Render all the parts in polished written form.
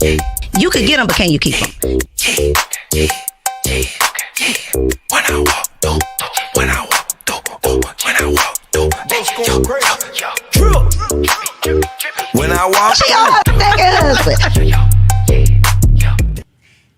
You could get them, but can you keep them? When I walk through, when I walk through, when I walk through, when I walk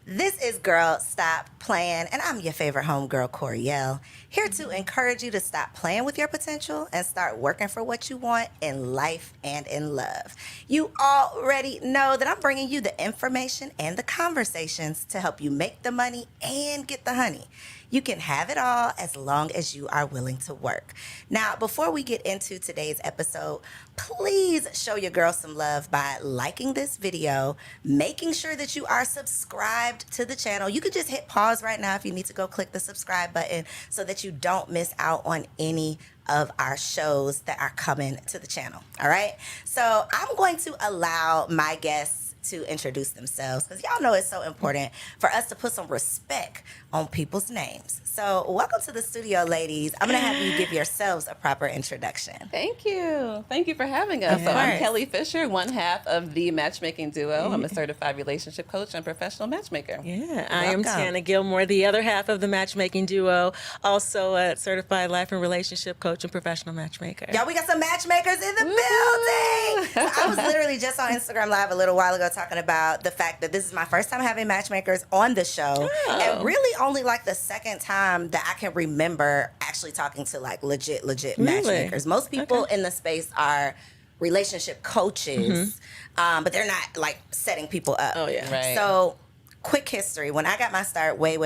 This is Girl Stop Playin, and I'm your favorite homegirl, Coriel, here to encourage you to stop playing with your potential and start working for what you want in life and in love. You already know that I'm bringing you the information and the conversations to help you make the money and get the honey. You can have it all as long as you are willing to work. Now, before we get into today's episode, please show your girl some love by liking this video, making sure that you are subscribed to the channel. You can just hit pause right now if you need to go click the subscribe button so that you don't miss out on any of our shows that are coming to the channel. All right. So I'm going to allow my guests to introduce themselves because y'all know it's so important for us to put some respect on people's names. So welcome to the studio, ladies. I'm going to have you give yourselves a proper introduction. Thank you. Thank you for having us. So I'm Kelly Fisher, one half of the Matchmaking Duo. I'm a certified relationship coach and professional matchmaker. Yeah, I am Tana Gilmore, the other half of the Matchmaking Duo, also a certified life and relationship coach and professional matchmaker. Y'all, we got some matchmakers in the building. So I was literally just on Instagram Live a little while ago talking about the fact that this is my first time having matchmakers on the show. And really only like the second time that I can remember actually talking to like legit matchmakers. Most people in the space are relationship coaches, but they're not like setting people up. Oh, yeah. Right. So quick history. When I got my start way,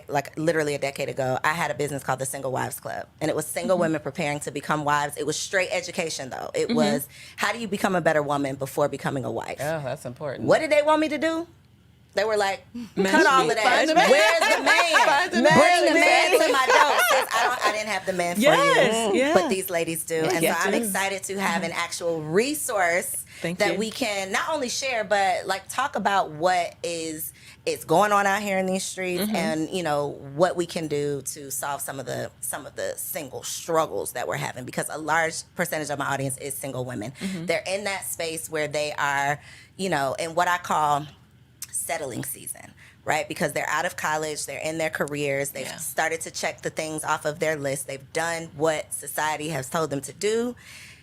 like literally a decade ago, I had a business called the Single Wives Club. And it was single women preparing to become wives. It was straight education, though. It was, how do you become a better woman before becoming a wife? Oh, that's important. What did they want me to do? They were like, cut all of that. Where's the man? Bring the man to my door. I didn't have the man for you, but these ladies do. And so I'm excited to have an actual resource that we can not only share, but like talk about what is going on out here in these streets, and you know what we can do to solve some of the single struggles that we're having, because a large percentage of my audience is single women. They're in that space where they are, you know, in what I call settling season, right? Because they're out of college, they're in their careers, they've started to check the things off of their list, they've done what society has told them to do,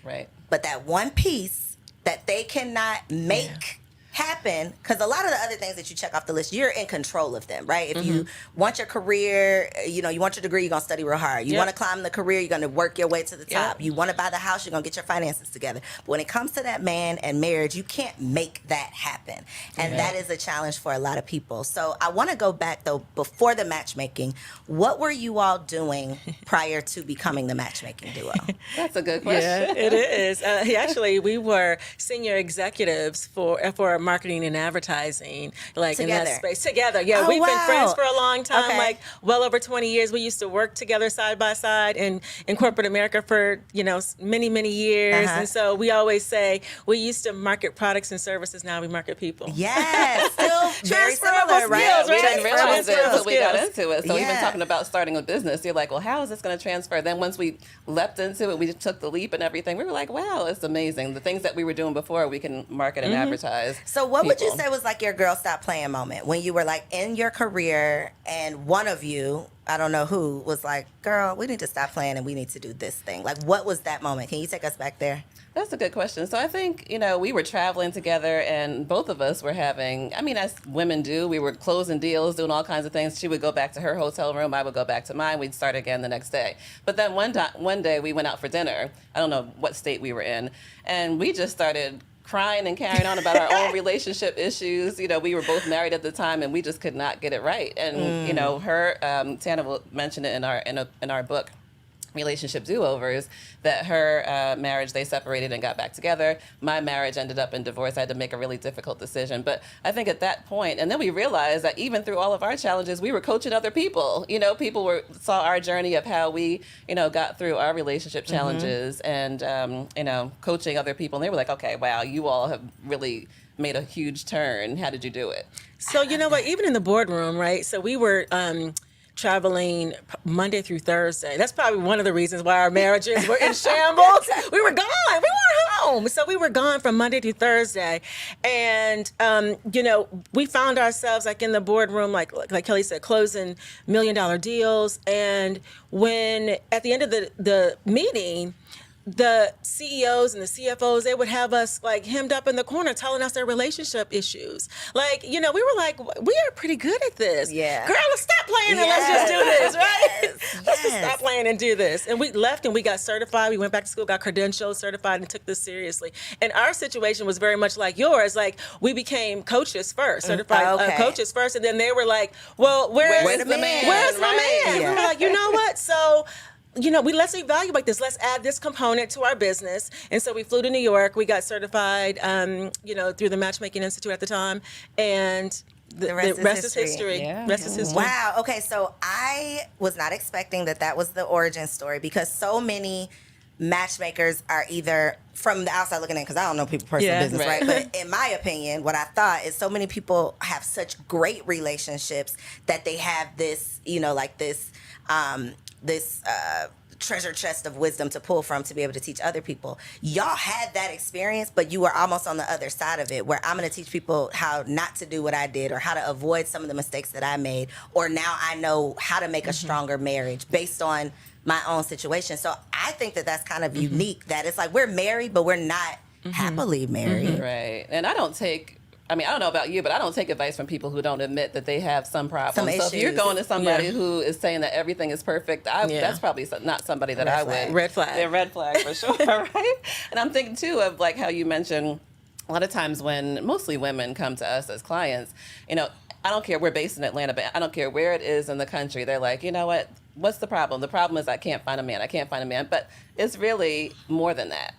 Right. but that one piece that they cannot make happen, because a lot of the other things that you check off the list, you're in control of them, right? If you want your career, you know, you want your degree, you're going to study real hard. You want to climb the career, you're going to work your way to the top. You want to buy the house, you're going to get your finances together. But when it comes to that man and marriage, you can't make that happen. And that is a challenge for a lot of people. So I want to go back, though, before the matchmaking. What were you all doing prior to becoming the Matchmaking Duo? That's a good question. Yeah, it is. Actually, we were senior executives for marketing and advertising, like Together. in that space. Together, yeah. Oh, We've been wow. friends for a long time, Okay. like well over 20 years. We used to work together side by side in corporate America for, you know, many years. And so we always say we used to market products and services. Now we market people. Yes, still very similar, right? skills, We right? didn't realize it until we got Skills. into it. So even Yeah. talking about starting a business, you're like, well, how is this going to transfer? Then once we leapt into it, we just took the leap and everything. We were like, wow, it's amazing. The things that we were doing before, we can market and advertise. So what would you people. say was like your Girl Stop Playin moment when you were like in your career and one of you, I don't know who, was like, girl, we need to stop playing and we need to do this thing? Like, what was that moment? Can you take us back there? That's a good question. So I think, you know, we were traveling together and both of us were having, I mean, as women do, we were closing deals, doing all kinds of things. She would go back to her hotel room. I would go back to mine. We'd start again the next day. But then one day we went out for dinner. I don't know what state we were in. And we just started crying and carrying on about our own relationship issues. You know, we were both married at the time and we just could not get it right. And, you know, Tana will mention it in our book, Relationship Do-Overs, that her marriage, they separated and got back together. My marriage ended up in divorce. I had to make a really difficult decision. But I think at that point, and then we realized that even through all of our challenges, we were coaching other people. You know, people saw our journey of how we, you know, got through our relationship challenges and, you know, coaching other people. And they were like, okay, wow, you all have really made a huge turn. How did you do it? So, you know what, even in the boardroom, right? So we were traveling Monday through Thursday. That's probably one of the reasons why our marriages were in shambles. We were gone. We weren't home. So we were gone from Monday through Thursday. And, we found ourselves like in the boardroom, like Kelly said, closing $1 million deals. And when at the end of the meeting, the CEOs and the CFOs, they would have us like hemmed up in the corner telling us their relationship issues. Like, we were like, we are pretty good at this. Yeah. Girl, let's stop playing and let's just do this, right? Yes. Let's just stop playing and do this. And we left and we got certified. We went back to school, got credentialed, certified, and took this seriously. And our situation was very much like yours. Like, we became coaches first, certified coaches first. And then they were like, well, where's the man? Where's my man? Yeah. We were like, you know what? So, let's evaluate this. Let's add this component to our business. And so we flew to New York. We got certified, through the Matchmaking Institute at the time. And the rest is history. Yeah. Rest is history. Wow. Okay, so I was not expecting that was the origin story, because so many matchmakers are either from the outside looking in, because I don't know people's personal business, right? But in my opinion, what I thought is so many people have such great relationships that they have this, this treasure chest of wisdom to pull from to be able to teach other people. Y'all had that experience, but you were almost on the other side of it, where I'm going to teach people how not to do what I did, or how to avoid some of the mistakes that I made, or now I know how to make a stronger marriage based on my own situation. So I think that's kind of unique, that it's like we're married, but we're not happily married. Right. And I don't know about you, but I don't take advice from people who don't admit that they have some problems. So if you're going to somebody who is saying that everything is perfect, that's probably not somebody that I would. Red flag. Yeah, red flag for sure, right? And I'm thinking, too, of like how you mentioned a lot of times when mostly women come to us as clients, I don't care, we're based in Atlanta, but I don't care where it is in the country. They're like, you know what? What's the problem? The problem is I can't find a man. But it's really more than that.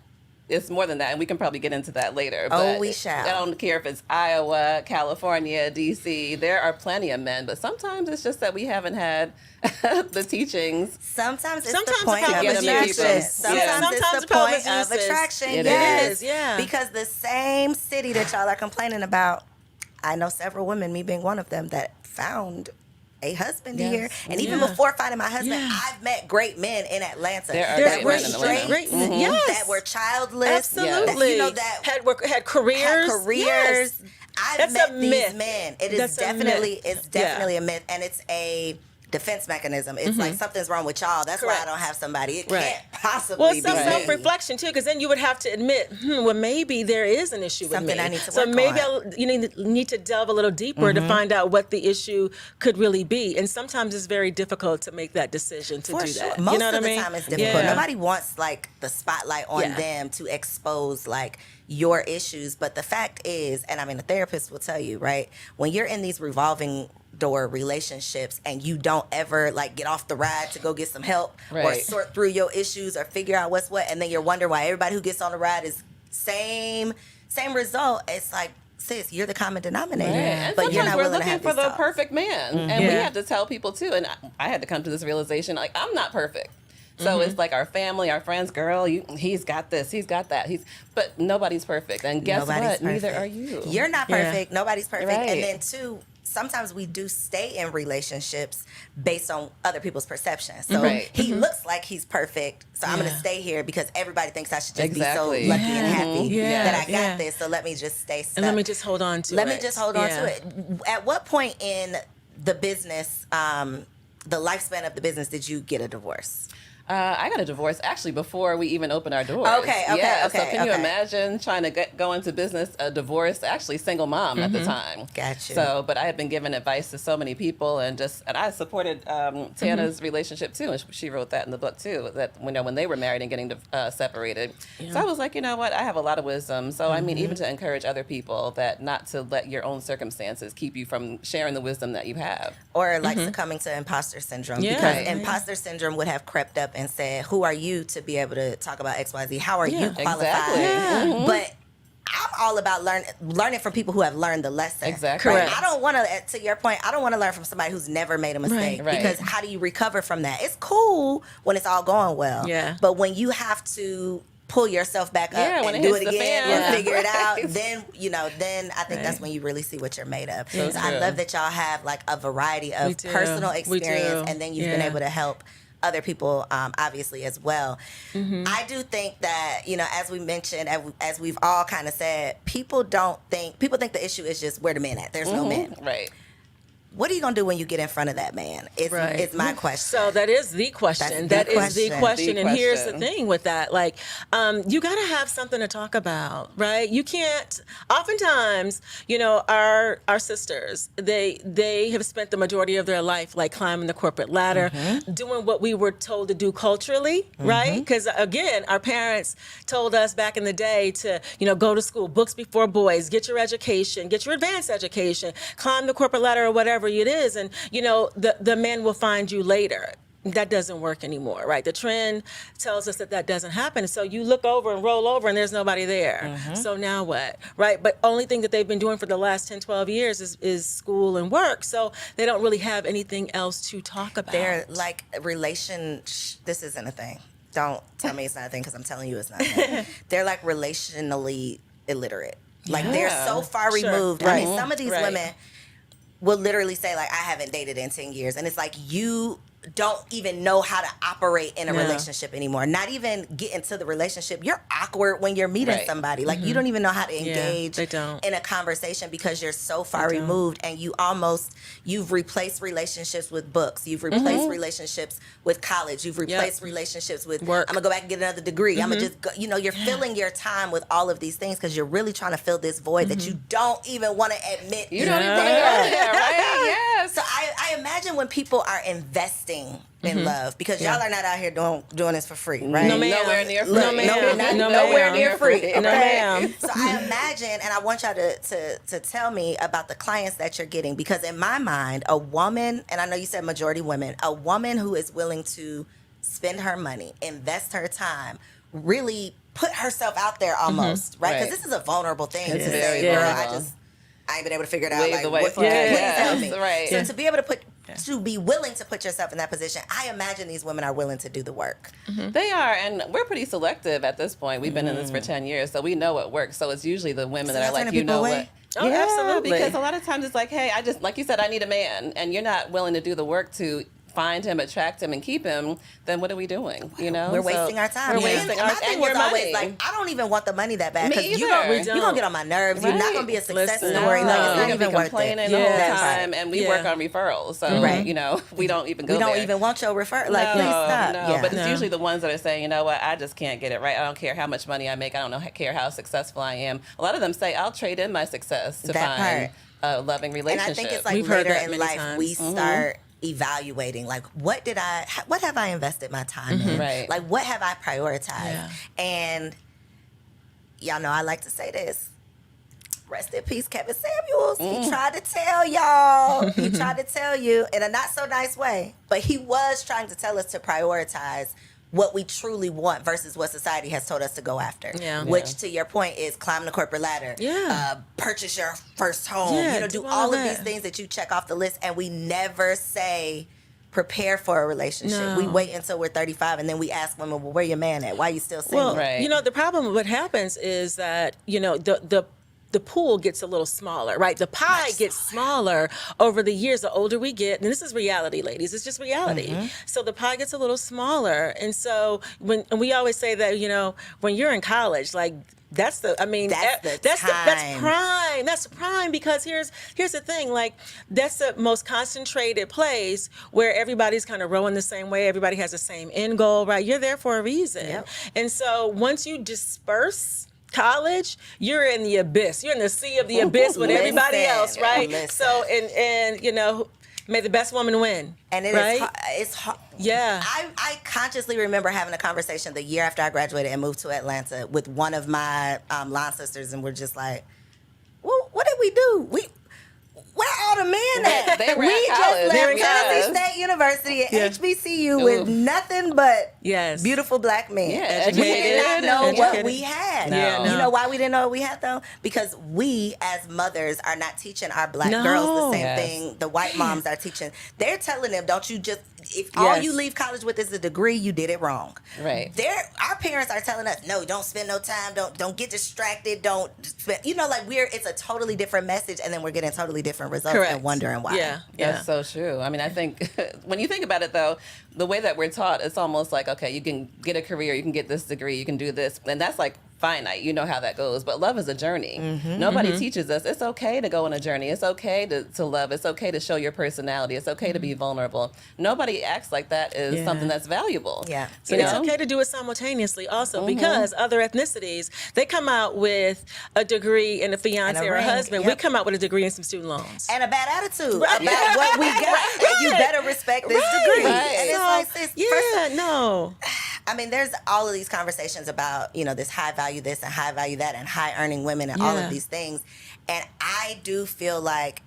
It's more than that, and we can probably get into that later. Oh, we shall. I don't care if it's Iowa, California, D.C. There are plenty of men, but sometimes it's just that we haven't had the teachings. Sometimes it's Sometimes the point the of problem is attraction. usage. Sometimes it's Sometimes the the problem point is of usage. attraction. It Yes. is, yeah. Because the same city that y'all are complaining about, I know several women, me being one of them, that found a husband here. And even before finding my husband, I've met great men in Atlanta There are that great were men in Atlanta. straight, Great men. Yes. that were childless, Absolutely. that had careers. had careers. Yes. I've That's met a these myth. men. It is That's a definitely, myth. it's definitely a myth, and it's a defense mechanism. It's like something's wrong with y'all. That's why I don't have somebody. It can't possibly Well, be it's some me. self-reflection too, because then you would have to admit, well, maybe there is an issue Something with me. I need to so work maybe on. you need to delve a little deeper to find out what the issue could really be. And sometimes it's very difficult to make that decision to For do sure. that. Most you know of what the I mean? time it's difficult. Yeah. Nobody wants like the spotlight on them to expose like your issues. But the fact is, and I mean, a therapist will tell you, right? When you're in these revolving door relationships and you don't ever like get off the ride to go get some help or Right. sort through your issues or figure out what's what, and then you're wondering why everybody who gets on the ride is same result. It's like, sis, you're the common denominator, And but you're sometimes not we're willing to looking have for these the talks. perfect man. And we have to tell people too. And I had to come to this realization, like, I'm not perfect. So it's like our family, our friends, girl, he's got this, he's got that. But nobody's perfect. And guess Nobody's what? Neither perfect. are you. You're not perfect. Nobody's perfect. Right. And then two, sometimes we do stay in relationships based on other people's perceptions. So Right. he looks like he's perfect, so I'm going to stay here because everybody thinks I should just Exactly. be so lucky and happy Yeah. that I got Yeah. this. So let me just stay stuck. And let me just hold on to it. Let me just hold on to it. At what point in the business, the lifespan of the business, did you get a divorce? I got a divorce actually before we even opened our doors. Okay. So can you imagine trying to go into business, a divorce, actually single mom at the time. Gotcha. So, but I had been giving advice to so many people and I supported Tana's relationship too. And she wrote that in the book too, that when they were married and getting separated. So I was like, you know what? I have a lot of wisdom. So I mean, even to encourage other people that not to let your own circumstances keep you from sharing the wisdom that you have. Or like succumbing to imposter syndrome. Yeah. Because Right. imposter syndrome would have crept up and said, who are you to be able to talk about XYZ? How are you qualified? Exactly. Yeah. But I'm all about learning from people who have learned the lesson. Exactly. Right? Correct. I don't want to your point, I don't want to learn from somebody who's never made a mistake. Right. Because how do you recover from that? It's cool when it's all going well. Yeah. But when you have to pull yourself back up when and it do hits it the again fan. and figure it out, Right. then I think that's when you really see what you're made of. So So I true. love that y'all have like a variety We of do. personal We experience, do. and then you've been Yeah. able to help other people, obviously, as well. I do think that, as we mentioned, as we've all kind of said, people think the issue is just where the men at. There's no men. Right. What are you going to do when you get in front of that man? It's my question. So that is the question. That's the That is the question. question. The And here's the question. thing with that. Like, you got to have something to talk about, right? You can't, oftentimes, our sisters, they have spent the majority of their life like climbing the corporate ladder, doing what we were told to do culturally, right? Because again, our parents told us back in the day to, go to school, books before boys, get your education, get your advanced education, climb the corporate ladder or whatever it is, and the man will find you later. That doesn't work anymore, right? The trend tells us that doesn't happen. So you look over and roll over and there's nobody there. So now what, right? But only thing that they've been doing for the last 10, 12 years is school and work. So they don't really have anything else to talk about. They're like this isn't a thing. Don't tell me it's not a thing, because I'm telling you it's not a thing. They're like relationally illiterate. Like they're so far removed. I mean, some of these women will literally say, like, I haven't dated in 10 years. And it's like, you don't even know how to operate in a relationship anymore. Not even get into the relationship. You're awkward when you're meeting somebody. Like, you don't even know how to engage in a conversation because you're so far removed, and you've replaced relationships with books. You've replaced relationships with college. You've replaced relationships with work. I'm going to go back and get another degree. I'm going to just go, you're filling your time with all of these things because you're really trying to fill this void that you don't even want to admit. You don't even want to go there, right? Yes. So I imagine when people are investing in love, because y'all are not out here doing this for free, right? No, ma'am. Nowhere near free. No, ma'am. Nowhere near free. Okay? No, ma'am. So I imagine, and I want y'all to tell me about the clients that you're getting, because in my mind, a woman, and I know you said majority women, a woman who is willing to spend her money, invest her time, really put herself out there almost, right? Because this is a vulnerable thing. It's to very say, girl, vulnerable. I ain't been able to figure it out. Wave Like, the white what, flag. please Yes, help me. right. So to be able to be willing to put yourself in that position, I imagine these women are willing to do the work. They are, and we're pretty selective at this point. We've been in this for 10 years, so we know what works. So it's usually the women that are like, turning people away? what. Oh, absolutely. Because a lot of times it's like, hey, I just, like you said, I need a man, and you're not willing to do the work to find him, attract him, and keep him, then what are we doing? We're wasting our time. We're wasting our my time. thing was always like, I don't even want the money that bad, Me because you're either. going to get on my nerves. You're not Right. going to be a success Listen, story. no. Like, it's You're not gonna even be worth it. complaining the whole That's time, right. and we work on referrals. So we don't even go We don't there. even want your referral. Like, please stop. No, Yeah. but it's usually the ones that are saying, you know what, I just can't get it right. I don't care how much money I make. I don't care how successful I am. A lot of them say, I'll trade in my success to That find a loving And relationship. I think it's like We've heard later that in many life times. we start evaluating, like, what have I invested my time in? Right. Like, what have I prioritized? Yeah. And y'all know I like to say this. Rest in peace, Kevin Samuels. He tried to tell y'all. He tried to tell you in a not so nice way, but he was trying to tell us to prioritize what we truly want versus what society has told us to go after. Yeah. Which, to your point, is climb the corporate ladder. Yeah. Purchase your first home. Yeah, do do all all of that. these things that you check off the list, and we never say prepare for a relationship. No. We wait until we're 35, and then we ask women, well, where your man at? Why you still single? Well, Right. the problem, what happens is that, the pool gets a little smaller, right? The pie gets smaller over the years. The older we get, and this is reality, ladies. It's just reality. So the pie gets a little smaller, and so and we always say that when you're in college, like. That's prime. That's prime, because here's the thing. Like, that's the most concentrated place where everybody's kind of rowing the same way. Everybody has the same end goal, right? You're there for a reason. Yep. And so once you disperse college, you're in the abyss. You're in the sea of the abyss with everybody Listen, else, right? listen. So and may the best woman win. And it's hard. Yeah. I consciously remember having a conversation the year after I graduated and moved to Atlanta with one of my line sisters, and we're just like, well, what did we do? Where all the men at? They were we at just college. left They were at Tennessee college. State University at Yeah. HBCU with nothing but Yes. Beautiful black men. Yeah, We did not educated. know what Educated. we had. Yeah, You no. know why we didn't know what we had, though? Because we, as mothers, are not teaching our black No. girls the same Yes. thing the white moms are teaching. They're telling them, don't you just, if all Yes. you leave college with is a degree, you did it wrong. Right. Our parents are telling us, no, don't spend no time, don't get distracted, don't spend, it's a totally different message, and then we're getting totally different results Correct. and wondering why. Yeah. That's so true. I mean, I think when you think about it, though, the way that we're taught, it's almost like, okay, you can get a career, you can get this degree, you can do this, and that's like finite. You know how that goes. But love is a journey. Nobody teaches us it's okay to go on a journey. It's okay to love. It's okay to show your personality. It's okay to be vulnerable. Nobody acts like that is Yeah. something that's valuable. Yeah. So You it's know? okay to do it simultaneously also because other ethnicities, they come out with a degree and a fiance And a or a ring, husband. We yep. come out with a degree and some student loans. And a bad attitude Right. about what we got. And you better respect this degree. Right. And it's So, like, sis, yeah, no. I mean, there's all of these conversations about, this high value this and high value that and high earning women and all Yeah. of these things. And I do feel like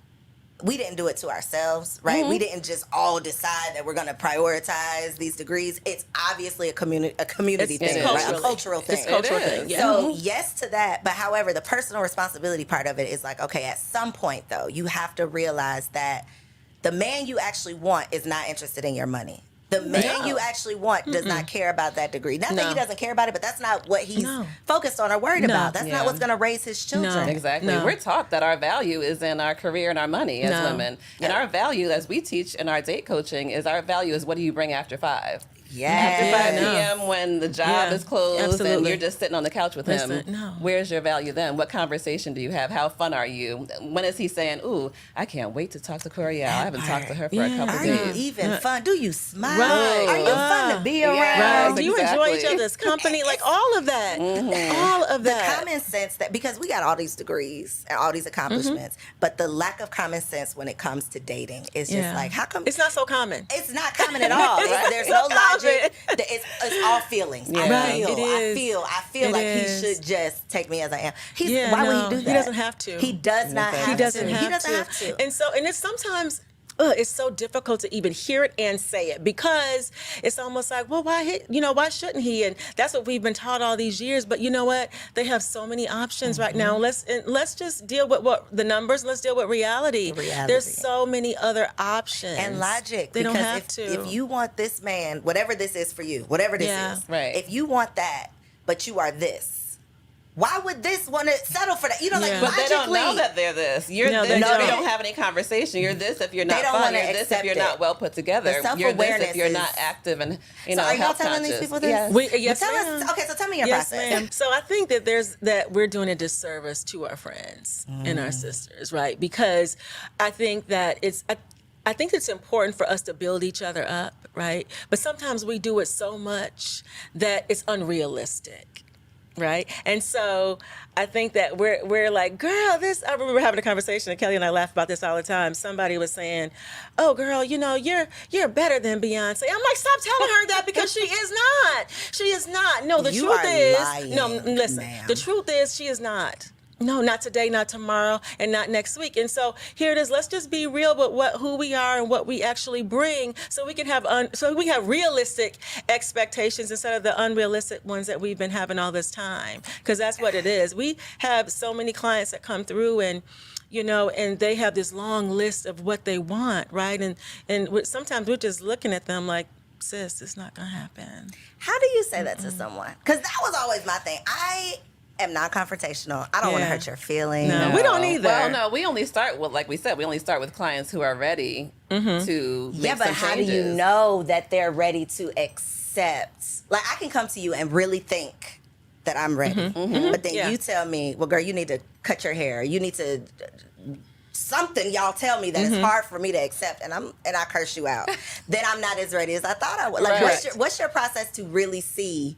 we didn't do it to ourselves, right? We didn't just all decide that we're going to prioritize these degrees. It's obviously a community It's thing, right? A culturally. cultural thing. It's a cultural It thing. is. Yeah. So yes to that, but however, the personal responsibility part of it is like, okay, at some point though, you have to realize that the man you actually want is not interested in your money. The man you actually want does not care about that degree. Not that No. he doesn't care about it, but that's not what he's No. focused on or worried No. about. That's Yeah. not what's going to raise his children. Exactly. No. We're taught that our value is in our career and our money as No. women. And our value, as we teach in our date coaching, is our value is what do you bring after 5? After Yeah. 5 no. p.m. when the job Yeah, is closed and absolutely. you're just sitting on the couch with him. Listen, no. Where's your value then? What conversation do you have? How fun are you? When is he saying, ooh, I can't wait to talk to Coriel. I haven't talked to her for a Yeah. couple Are you days. even fun? Do you smile? Right. Are you fun to be around? Yes, Do you enjoy each exactly. other's company? Like all of that. All of that. Common sense that because we got all these degrees and all these accomplishments, but the lack of common sense when it comes to dating is just like, how come It's not so common. it's not common at all? There's no logic. It's all feelings. Yeah. I Right, feel. it is. I feel It like is. he should just take me as I am. Yeah, why would no, he do that? he doesn't have to. He does not have He doesn't to. have He doesn't to. have to. And it's sometimes it's so difficult to even hear it and say it because it's almost like, well, why shouldn't he? And that's what we've been taught all these years. But you know what? They have so many options right now. Let's just deal with what the numbers. Let's deal with reality. Reality. There's so many other options And logic. They don't because have to. If you want this man, whatever this is for you, whatever this Yeah. is, Right. if you want that, but you are this, why would this want to settle for that? Yeah. Like But they don't know logically- that they're this. You're No, this they if don't. you don't have any conversation. You're this if you're not don't fun. wanna You're this if accept you're it. not well put together. The You're this self-awareness if you're not is- active and So are y'all health telling conscious. these people this? Yes. Yes, Well, tell ma'am. us. Okay, so tell me your Yes, process. ma'am. So I think that we're doing a disservice to our friends and our sisters, right? Because I think that I think it's important for us to build each other up, right? But sometimes we do it so much that it's unrealistic. Right. And so I think that we're like, girl, I remember having a conversation, and Kelly and I laugh about this all the time. Somebody was saying, oh, girl, you're better than Beyonce. I'm like, stop telling her that because she is not. She is not. No, the You truth are is, lying, no, listen, ma'am. the truth is she is not. No, not today, not tomorrow, and not next week. And so here it is. Let's just be real with who we are and what we actually bring, so we can have realistic expectations instead of the unrealistic ones that we've been having all this time. Because that's what it is. We have so many clients that come through and they have this long list of what they want, right? And sometimes we're just looking at them like, sis, it's not gonna happen. How do you say that to someone? Because that was always my thing. I am not confrontational. I don't want to Yeah. hurt your feelings. No. We don't either. Well, no, we only start with, like we said, we only start with clients who are ready to make Yeah, but some how changes. do you know that they're ready to accept? Like, I can come to you and really think that I'm ready, but then Yeah. you tell me, well, girl, you need to cut your hair. You need to something. Y'all tell me that it's hard for me to accept, and I curse you out. Then I'm not as ready as I thought I would. Like, Right. what's your process to really see?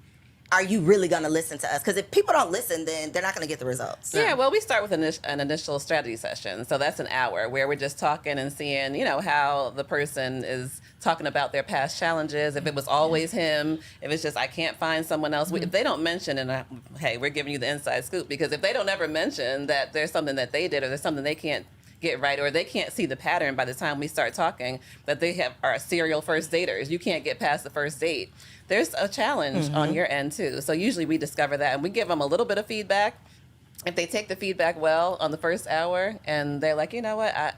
Are you really going to listen to us? Because if people don't listen, then they're not going to get the results. Yeah, well, we start with an initial strategy session. So that's an hour where we're just talking and seeing, how the person is talking about their past challenges. If it was always him, if it's just, I can't find someone else. If they don't mention, and hey, we're giving you the inside scoop, because if they don't ever mention that there's something that they did or there's something they can't get right, or they can't see the pattern by the time we start talking that they are serial first daters. You can't get past the first date. There's a challenge on your end too. So usually we discover that and we give them a little bit of feedback. If they take the feedback well on the first hour and they're like, you know what, I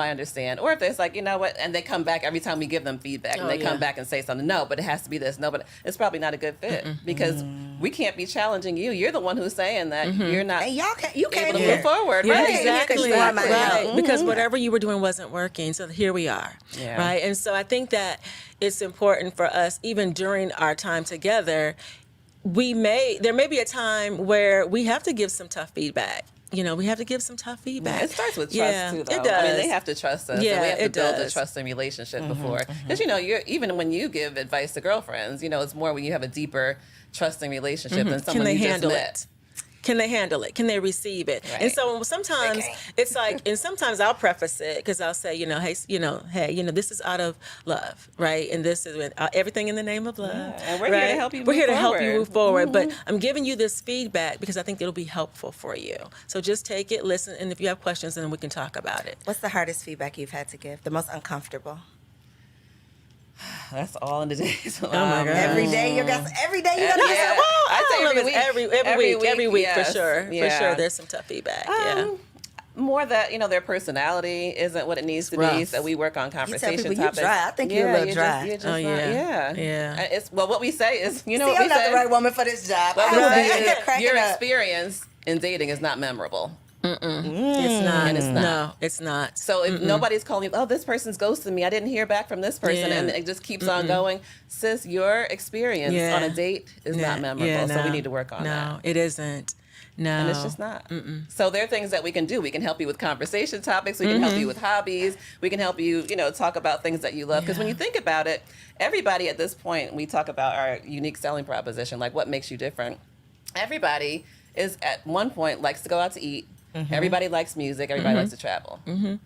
understand. Or if there's like, you know what, and they come back every time we give them feedback and they come back and say something, no, but it has to be this, no, but it's probably not a good fit because we can't be challenging you. You're the one who's saying that you're not And you can't able to move forward. Yeah, Right. exactly. Exactly. Right. Because whatever you were doing wasn't working. So here we are. Yeah. Right. And so I think that it's important for us, even during our time together, there may be a time where we have to give some tough feedback. We have to give some tough feedback. It starts with trust too, though. It does. I mean, they have to trust us. Yeah, and we have to it build a does. trusting relationship before. Because you're even when you give advice to girlfriends, it's more when you have a deeper trusting relationship than someone Can they you just handle met. it? Can they handle it? Can they receive it? Right. And so sometimes it's like, and sometimes I'll preface it because I'll say, hey, this is out of love, right? And this is everything in the name of love. Yeah, and we're here to help you We're move here to help you forward. move forward, but I'm giving you this feedback because I think it'll be helpful for you. So just take it, listen, and if you have questions, then we can talk about it. What's the hardest feedback you've had to give? The most uncomfortable? That's all in the days. Oh my God. Every day you got to Yeah. I'd say every week. Every week yes. for sure. Yeah. For sure, there's some tough feedback. Yeah. More that their personality isn't what it needs to be, rough. so we work on You tell conversation people you topics. dry. I think you're a little dry. You're just Oh, not, yeah. yeah. It's what we say is, See, what we I'm not say. the right woman for this job. What I we will be say in here is cracking your up. experience in dating is not memorable. It's not. And it's not. No, it's not. So if nobody's calling you, oh, this person's ghosted me, I didn't hear back from this person, Yeah. and it just keeps on going. Sis, your experience Yeah. on a date is not memorable, so we need to work on that. No, it isn't. No. And it's just not. So there are things that we can do. We can help you with conversation topics. We can help you with hobbies. We can help you, talk about things that you love. Because when you think about it, everybody at this point, we talk about our unique selling proposition, like what makes you different. Everybody is at one point likes to go out to eat. Everybody likes music. Everybody likes to travel.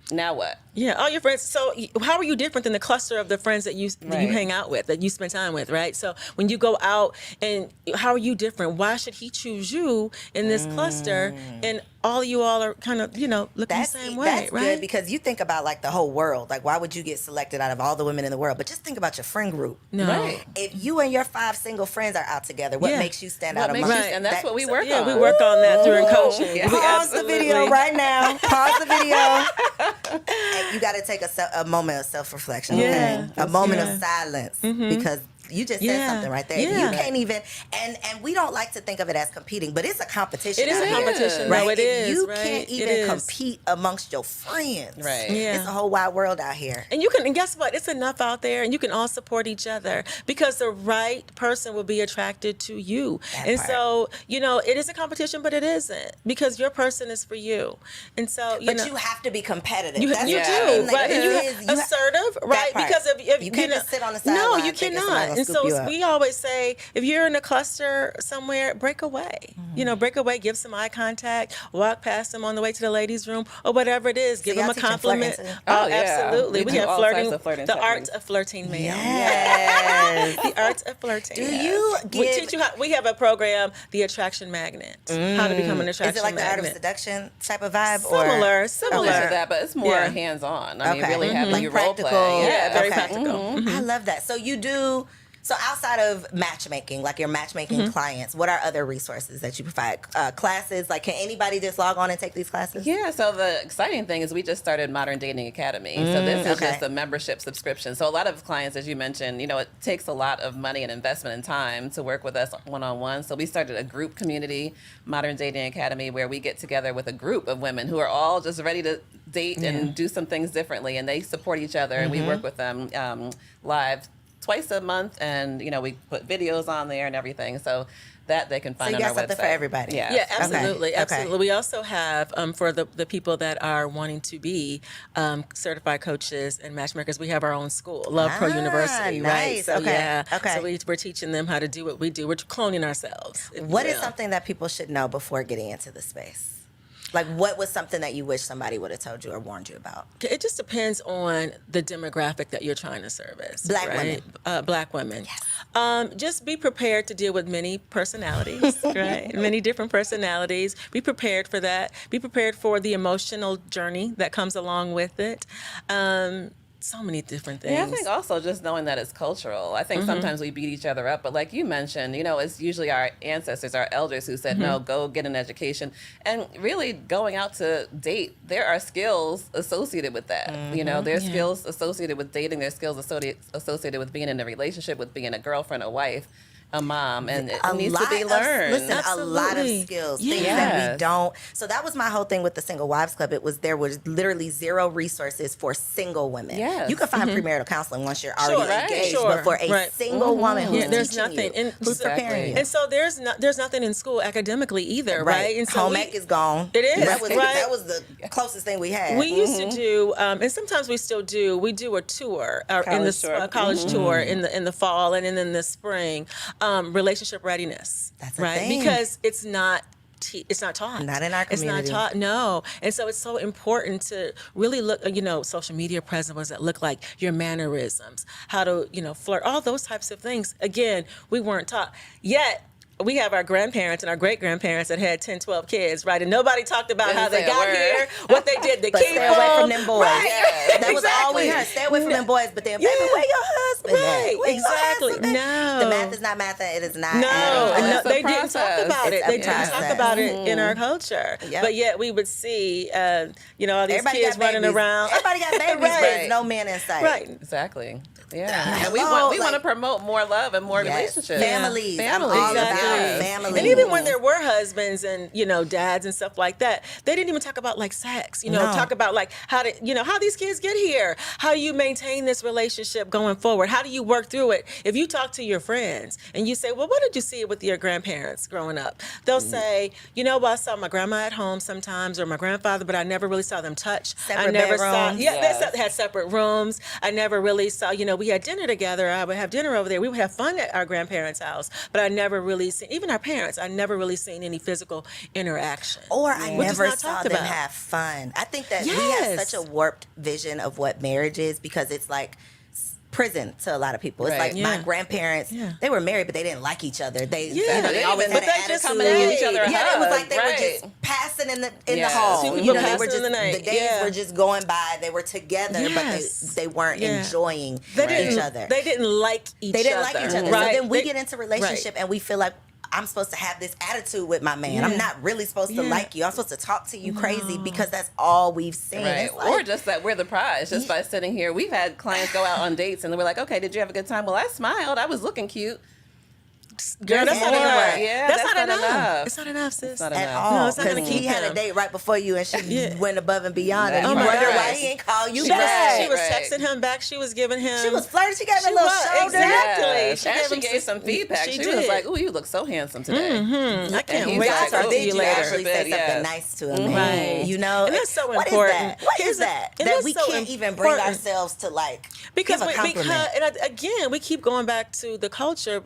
Now what? Yeah, all your friends. So how are you different than the cluster of the friends that you Right. hang out with, that you spend time with, right? So when you go out, and how are you different? Why should he choose you in this cluster? And all are kind of, looking the same way, that's right? good because you think about like the whole world. Like, why would you get selected out of all the women in the world? But just think about your friend group. No. Right. If you and your 5 single friends are out together, what Yeah. makes you stand What out makes amongst you, and that's what we work Yeah, on. we work on that during coaching. Yeah. We Pause the absolutely- video right now. Pause the video. And you got to take a moment of self-reflection, Yeah. okay? A moment Yeah. of silence because you just said Yeah. something right there. Yeah. You can't even, and we don't like to think of it as competing, but it's a competition. It is out a here, competition. right? No, it If is, you right? can't It even is. compete amongst your friends. Right. Yeah. It's a whole wide world out here. And guess what? It's enough out there, and you can all support each other because the right person will be attracted to you. That And part. so, it is a competition, but it isn't because your person is for you. And so, But you have to be competitive. You That's do, what I mean. Like, right? And there you is- have assertive, right? part. Because if You can't just sit on the no, sideline you thinking somebody cannot. gonna And scoop so you up. we always say, if you're in a cluster somewhere, break away. Break away, give some eye contact, walk past them on the way to the ladies' room, or whatever it is. Give y'all them a teaching compliment. flirting too? Oh, yeah. Absolutely. We We do have all flirting, types of flirting the art techniques. of flirting, ma'am. Yes. The art of flirting. Do you We give? teach you how. We have a program, the Attraction Magnet. How to become an attraction Is it like the art of magnet. seduction type of vibe? Similar, Or? Similar to that, but it's more Yeah. hands-on. I mean, Okay. really having Like you role practical. play. Yeah, very Okay. practical. I love that. So you do. So outside of matchmaking, like your matchmaking clients, what are other resources that you provide? Classes? Like, can anybody just log on and take these classes? Yeah, so the exciting thing is we just started Modern Dating Academy. So this is okay. just a membership subscription. So a lot of clients, as you mentioned, it takes a lot of money and investment and time to work with us one-on-one. So we started a group community, Modern Dating Academy, where we get together with a group of women who are all just ready to date and do some things differently. And they support each other and we work with them live twice a month, and we put videos on there and everything, so that they can find you on got our something website for everybody. Yeah, Yeah, absolutely, Okay. absolutely. We also have for the people that are wanting to be certified coaches and matchmakers. We have our own school, Love Pro University, right? nice. So Okay. yeah, Okay. so we're teaching them how to do what we do. We're cloning ourselves. if you What is will. something that people should know before getting into the space? Like, what was something that you wish somebody would have told you or warned you about? It just depends on the demographic that you're trying to service. Black right? women. Black women. Yes. Just be prepared to deal with many personalities, right? Many different personalities. Be prepared for that. Be prepared for the emotional journey that comes along with it. So many different things. Yeah, I think also just knowing that it's cultural. I think sometimes we beat each other up, but like you mentioned, it's usually our ancestors, our elders who said, no, go get an education. And really going out to date, there are skills associated with that. There's skills associated with dating, there's skills associated with being in a relationship, with being a girlfriend, a wife, a mom, and it needs to be learned. A lot of skills, things that we don't. So that was my whole thing with the Single Wives Club. There was literally zero resources for single women. Yes. You can find premarital counseling once you're already engaged, but for a single woman who's there's teaching nothing, you, who's preparing you. And so there's nothing in school academically either, right? And so home ec is gone. It is. That was right? That was the closest thing we had. We used to do, and sometimes we still do. We do a tour in the college tour in the fall and then in the spring. Relationship readiness. That's a right thing. Because it's not taught. Not in our community. It's not taught, no. And so it's so important to really look, social media presence, what does that look like? Your mannerisms, how to, flirt, all those types of things. Again, we weren't taught. Yet, we have our grandparents and our great-grandparents that had 10, 12 kids, right? And nobody talked about how they got here, what they did to keep stay away from them boys. Right. Yes. That was all we heard. Stay away from them boys, but then, baby, where your husband at? Right, Where your exactly. husband at? No. The math is not math. It is not. No, they didn't talk process. about it. It's a They didn't talk process. about it in our culture. Yep. But yet we would see, all these Everybody kids got running babies. around. Everybody got babies, Right. but there's no man in sight. Right. Exactly. Yeah. And we Hello, want to promote more love and more Yes. relationships. Families. I'm Families. all about Exactly. families. And even when there were husbands and dads and stuff like that, they didn't even talk about like sex. No. Talk about like how these kids get here. How do you maintain this relationship going forward? How do you work through it? If you talk to your friends and you say, well, what did you see with your grandparents growing up? They'll say, well, I saw my grandma at home sometimes or my grandfather, but I never really saw them touch. Separate I never saw. bedrooms. Yeah, Yes. they had separate rooms. I never really saw. We had dinner together. I would have dinner over there. We would have fun at our grandparents' house, but I never really seen, even our parents, I never really seen any physical interaction. Or I Which is never not saw talked them about. have fun. I think that we have Yes. such a warped vision of what marriage is because it's like prison to a lot of people. It's Right. like my Yeah. grandparents, Yeah. they were married, but they didn't like each other. They They always even- had but an they attitude. just coming to give each other a Yeah, it was hug, like they were right. just passing in the Yes. hall. People They were passing just in the night. the days Yeah. were just going by. They were together, but Yes. they weren't Yeah. enjoying They each didn't, other. They didn't like each other. They didn't like each other. Right. So then we They- get into relationship and we feel like I'm supposed to have this attitude with my man. I'm not really supposed to like you. I'm supposed to talk to you crazy because that's all we've seen. Right. It's like, Or just that we're the prize just by sitting here. We've had clients go out on dates and we're like, okay, did you have a good time? Well, I smiled. I was looking cute. Girl, that's not more. enough. Yeah, that's that's not not enough. enough. It's not enough, sis. not at enough. all. No, it's not gonna Because keep he had a him. date right before you and she went above and beyond and Oh you my wonder God. why he ain't call you She back. was Right. texting him back. She was giving him. She was flirting. She gave him She a little was, shoulder. exactly. Yes. She And gave she him gave some feedback. she She was did. like, ooh, you look so handsome today. I And can't he's wait like, to talk oh, to Did you you later. actually say Yeah. something nice to him? Right. You know, And that's so what is important. that? What Here's is that? and That that's we so can't even bring important. ourselves to like because give a compliment. again we keep going back to the culture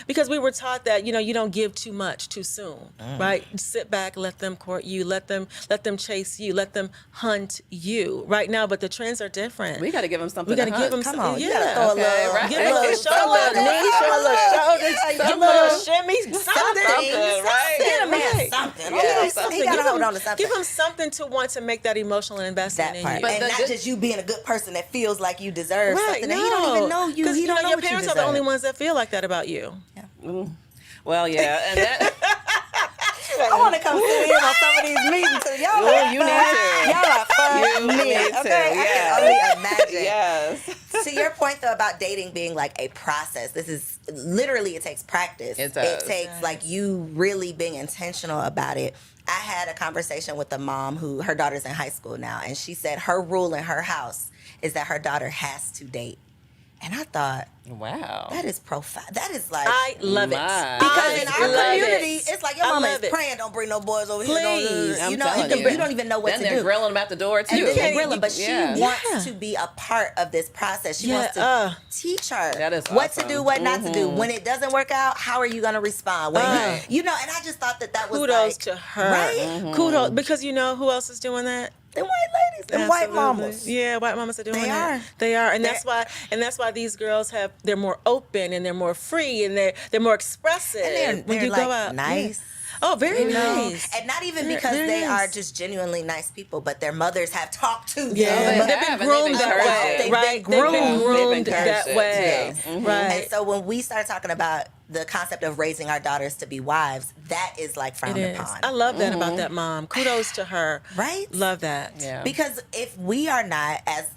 because we were taught that you don't give too much too soon, right? Sit back, let them court you, let them chase you, let them hunt you right now. But the trends are different. We got to give him something We got to to give hunt. them Come on, yeah. you gotta throw a Okay, little, right. Give a little throw shoulder, knee, show a little shoulders, give a little shimmy, something, right? Get a man Right. something. Yeah, He something. gotta hold on to something. Give them something to want to make that emotional investment That in part, you. But and the not good- just you being a good person that feels like you deserve Right, something. And he don't even know you. 'Cause, He don't know your what you parents deserve. are the only ones that feel like that about you. Well, yeah. And that, I want to come sit in on some of these meetings because y'all are you fun. need to. Y'all are fun You men. need to, Okay, yeah. I can only imagine. yes. To your point though about dating being like a process, this is literally, it takes practice. It does. It takes like you really being intentional about it. I had a conversation with a mom who her daughter's in high school now, and she said her rule in her house is that her daughter has to date. And I thought, Wow. that is profound. That is like, I love it. My. because in I our love community, it. it's like your I mama love is it. praying, don't bring no boys over here. Please. I'm You know, telling and you. you don't even know what then to they're do. grilling them at the door too. And then can't- grilling, but she Yeah. wants to be a part of this process. She wants to teach her That is what to awesome. do, what not to do. When it doesn't work out, how are you going to respond? When Right. you know, and I just thought that was Kudos like, to her. right? Kudos, because you know who else is doing that? Them white ladies, them white Absolutely. mamas. Yeah, white mamas are doing They that. are. They are, and that's why these girls they're more open and they're more free and they're more expressive. And when they're you like go out, nice. Yeah. Oh, very You know, nice. and not even Very- because very they nice. are just genuinely nice people, but their mothers have talked to them. Yeah, they they've have, been and they've groomed that encouraged way, it. They've right? been groomed. They've been groomed They've that encouraged way, it, too. right? And so when we start talking about the concept of raising our daughters to be wives, that is like It frowned is. upon. I love that about that mom. Kudos to her. Right? Love that. Yeah. Because if we are not, as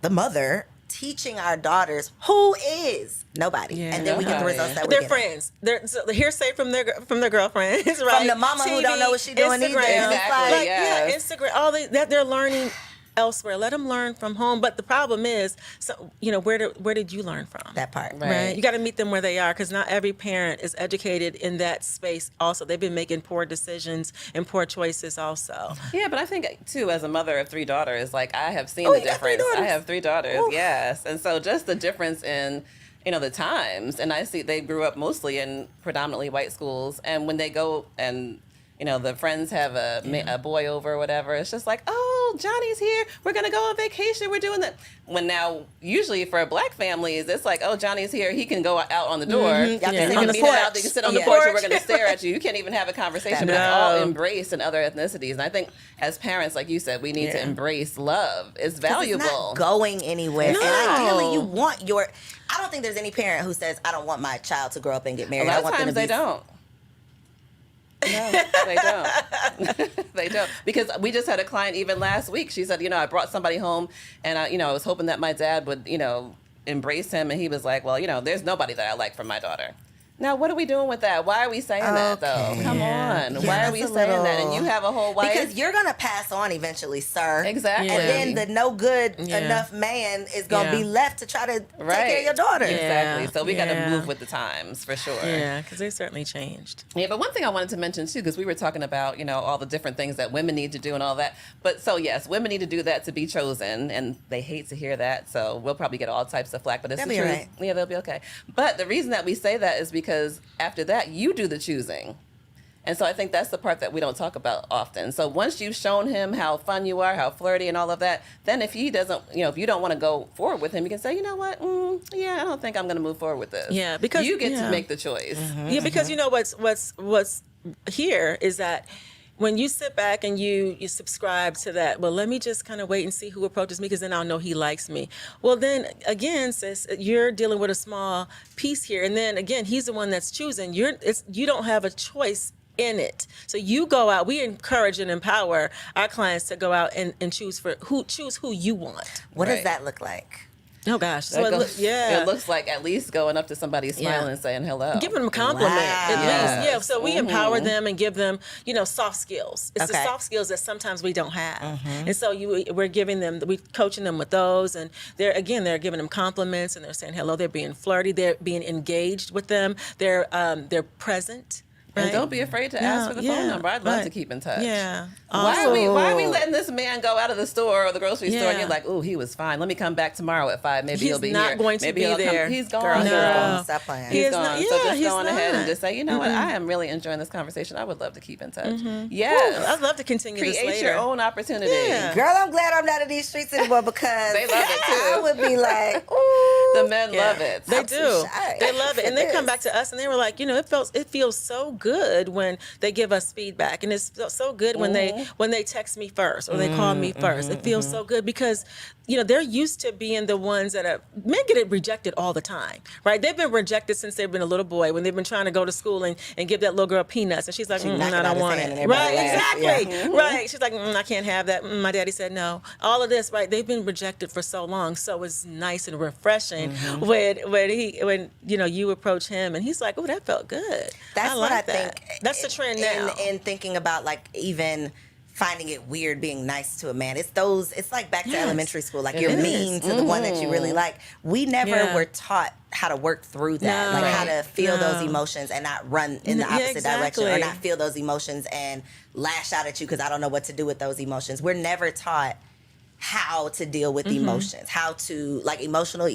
the mother, teaching our daughters, who is? Nobody. Yeah, And then we get the nobody. results that They're we're getting. friends. They're so hearsay from their girlfriends, right? From the mama who don't know what she doing either. Instagram, Exactly, like, yes. yeah, Instagram. All that they're learning elsewhere. Let them learn from home. But the problem is, so where did you learn from? That part. Right. You got to meet them where they are, because not every parent is educated in that space. Also, they've been making poor decisions and poor choices. Also, Yeah, but I think too, as a mother of 3 daughters, like I have seen Oh, the you got 3 difference. I daughters? have 3 daughters, Oof. yes, and so just the difference in the times, and I see they grew up mostly in predominantly white schools, and when they go and the friends have a boy over or whatever, it's just like, oh, Johnny's here, we're gonna go on vacation, we're doing that. When now usually for black families, it's like, oh, Johnny's here, he can go out on the door, Y'all you can can sit on the meet porch. out, they can sit on Yeah. the porch, and we're gonna stare at you. You can't even have a conversation. But it's No. all embraced in other ethnicities, and I think as parents, like you said, we need to Yeah. embrace love. It's 'Cause valuable. It's not going anywhere. No. And ideally, you want I don't think there's any parent who says, I don't want my child to grow up and get A married. lot I of want them times to be they don't. No, they don't. They don't. Because we just had a client even last week. She said, I brought somebody home, and I was hoping that my dad would, embrace him. And he was like, well, there's nobody that I like from my daughter. Now, what are we doing with that? Why are we saying that, though? Okay. Come Yeah. on. Yeah, Why are that's we a saying that? little- And you have a whole wife. Because you're going to pass on eventually, sir. Exactly. Yeah. And then the no good Yeah. enough man is going to Yeah. be left to try to take Right. care of your daughter. Exactly. Yeah. So we got to Yeah. move with the times, for sure. yeah, because they certainly changed. Yeah, but one thing I wanted to mention too, because we were talking about, all the different things that women need to do and all that. But so yes, women need to do that to be chosen, and they hate to hear that. So we'll probably get all types of flack, but it's They'll the be truth. right. Yeah, they'll be okay. But the reason that we say that is because after that, you do the choosing. And so I think that's the part that we don't talk about often. So once you've shown him how fun you are, how flirty and all of that, then if he doesn't, if you don't want to go forward with him, you can say, you know what? Yeah, I don't think I'm going to move forward with this. Yeah, because- you get yeah. to make the choice. Yeah, because what's here is that when you sit back and you subscribe to that, well, let me just kind of wait and see who approaches me, because then I'll know he likes me. Well, then again, sis, you're dealing with a small piece here, and then again, he's the one that's choosing. You don't have a choice in it. So you go out. We encourage and empower our clients to go out and choose who you want. What does Right. that look like? Oh gosh, so That it goes- yeah. It looks like at least going up to somebody, smiling Yeah. and saying hello. Giving them a compliment at Wow. least. Yeah. Yes. So we empower them and give them, soft skills. It's the Okay. soft skills that sometimes we don't have. And so we're giving them, we're coaching them with those. And they're giving them compliments, and they're saying hello. They're being flirty. They're being engaged with them. They're present. And Right? don't be afraid to ask for the phone number. I'd love to keep in touch. Yeah. Why are we letting this man go out of the store or the grocery store and Yeah. you're like, oh, he was fine. Let me come back tomorrow at 5. Maybe He's he'll be not here. going to Maybe be he'll come. there. He's gone. Girl, No. stop playing. He He's is gone. not- So yeah, just he's go on ahead and not. just say, you know what? I am really enjoying this conversation. I would love to keep in touch. Ooh, Yes. I'd love to continue this Create later. your own opportunity. Yeah. Girl, I'm glad I'm not in these streets anymore, because They love it, too. I would be like, ooh. The men Yeah. love it. They I'm too do. shy They love it, and they for come this. back to us, and they were like, it feels so good when they give us feedback, and it's so good when they text me first or they call me first. It feels so good because they're used to being the ones that men get rejected all the time, right? They've been rejected since they've been a little boy, when they've been trying to go to school and give that little girl peanuts, and she's like, knocking I out don't his want hand it. and Right? everybody laughs. Exactly. Yeah. Right? She's like, I can't have that. My daddy said no. All of this, right? They've been rejected for so long, so it's nice and refreshing when you approach him and he's like, oh, that felt good. That's I what like I that. think. That's the trend now. In thinking about, like, even finding it weird being nice to a man. It's like back to Yes. elementary school. Like It you're is. mean to the one that you really like. We never were taught how to work through that, No. like how to feel those No. emotions and not run in the Yeah, opposite direction, or exactly. not feel those emotions and lash out at you because I don't know what to do with those emotions. We're never taught how to deal with emotions, how to like emotional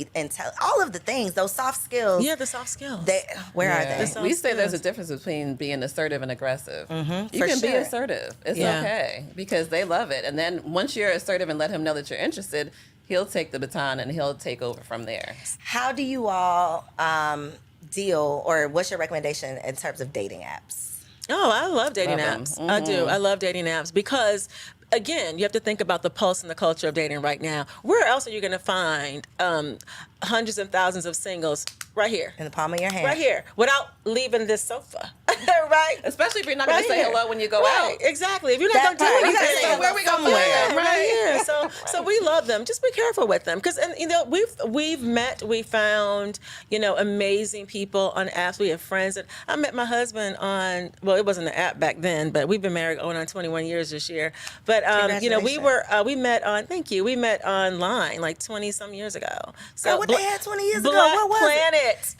all of the things, those soft skills. Yeah, the soft skills. Where are Yeah. they? soft We say there's a skills. difference between being assertive and aggressive. You for can be sure. assertive. It's Yeah. okay because they love it. And then once you're assertive and let him know that you're interested, he'll take the baton and he'll take over from there. How do you all deal, or what's your recommendation in terms of dating apps? Oh, I love dating Love 'em. apps. I do. I love dating apps because, again, you have to think about the pulse and the culture of dating right now. Where else are you going to find hundreds and thousands of singles? Right here. In the palm of your hand. Right here. Without leaving this sofa. Right? Especially if you're not going Right to say here. hello when you go Right, out. exactly. If you're That not going part. to do You gotta anything, say hello where we gonna somewhere. plan? right here. So we love them. Just be careful with them, because we found amazing people on apps. We have friends that I met my husband on. Well, it wasn't an app back then, but we've been married going on 21 years this year. But we met on. Thank you. We met online like 20 some years ago. So Girl, what they had 20 years ago? Black What was Planet.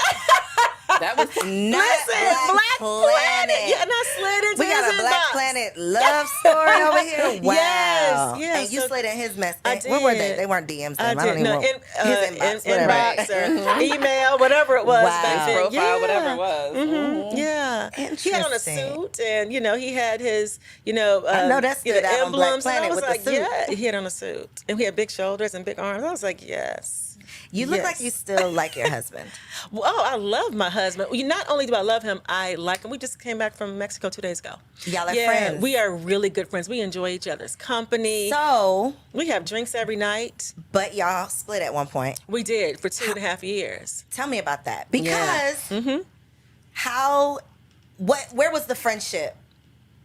That was Not Black Planet. Yeah, and I slid into We got his a Black inbox. Planet love story over here. Wow. Yes, And you so- slid in his message. I Where were they? did. They weren't DMs. I Them. I don't did. even No, know. His inbox. inbox or email, whatever it was Wow. back then. profile, Yeah. whatever it was. Yeah. He had on a Interesting. suit, and he had his, I know that stood out on Black emblems. And I Planet was with the like, suit. yeah, he had on a suit, and he had big shoulders and big arms. I was like, yes. You look Yes. like you still like your husband. Well, oh, I love my husband. Not only do I love him, I like him. We just came back from Mexico 2 days ago. Y'all are friends. We are really good friends. We enjoy each other's company. So, We have drinks every night. but y'all split at one point. We did for 2.5 years. Tell me about that. Because Yeah. where was the friendship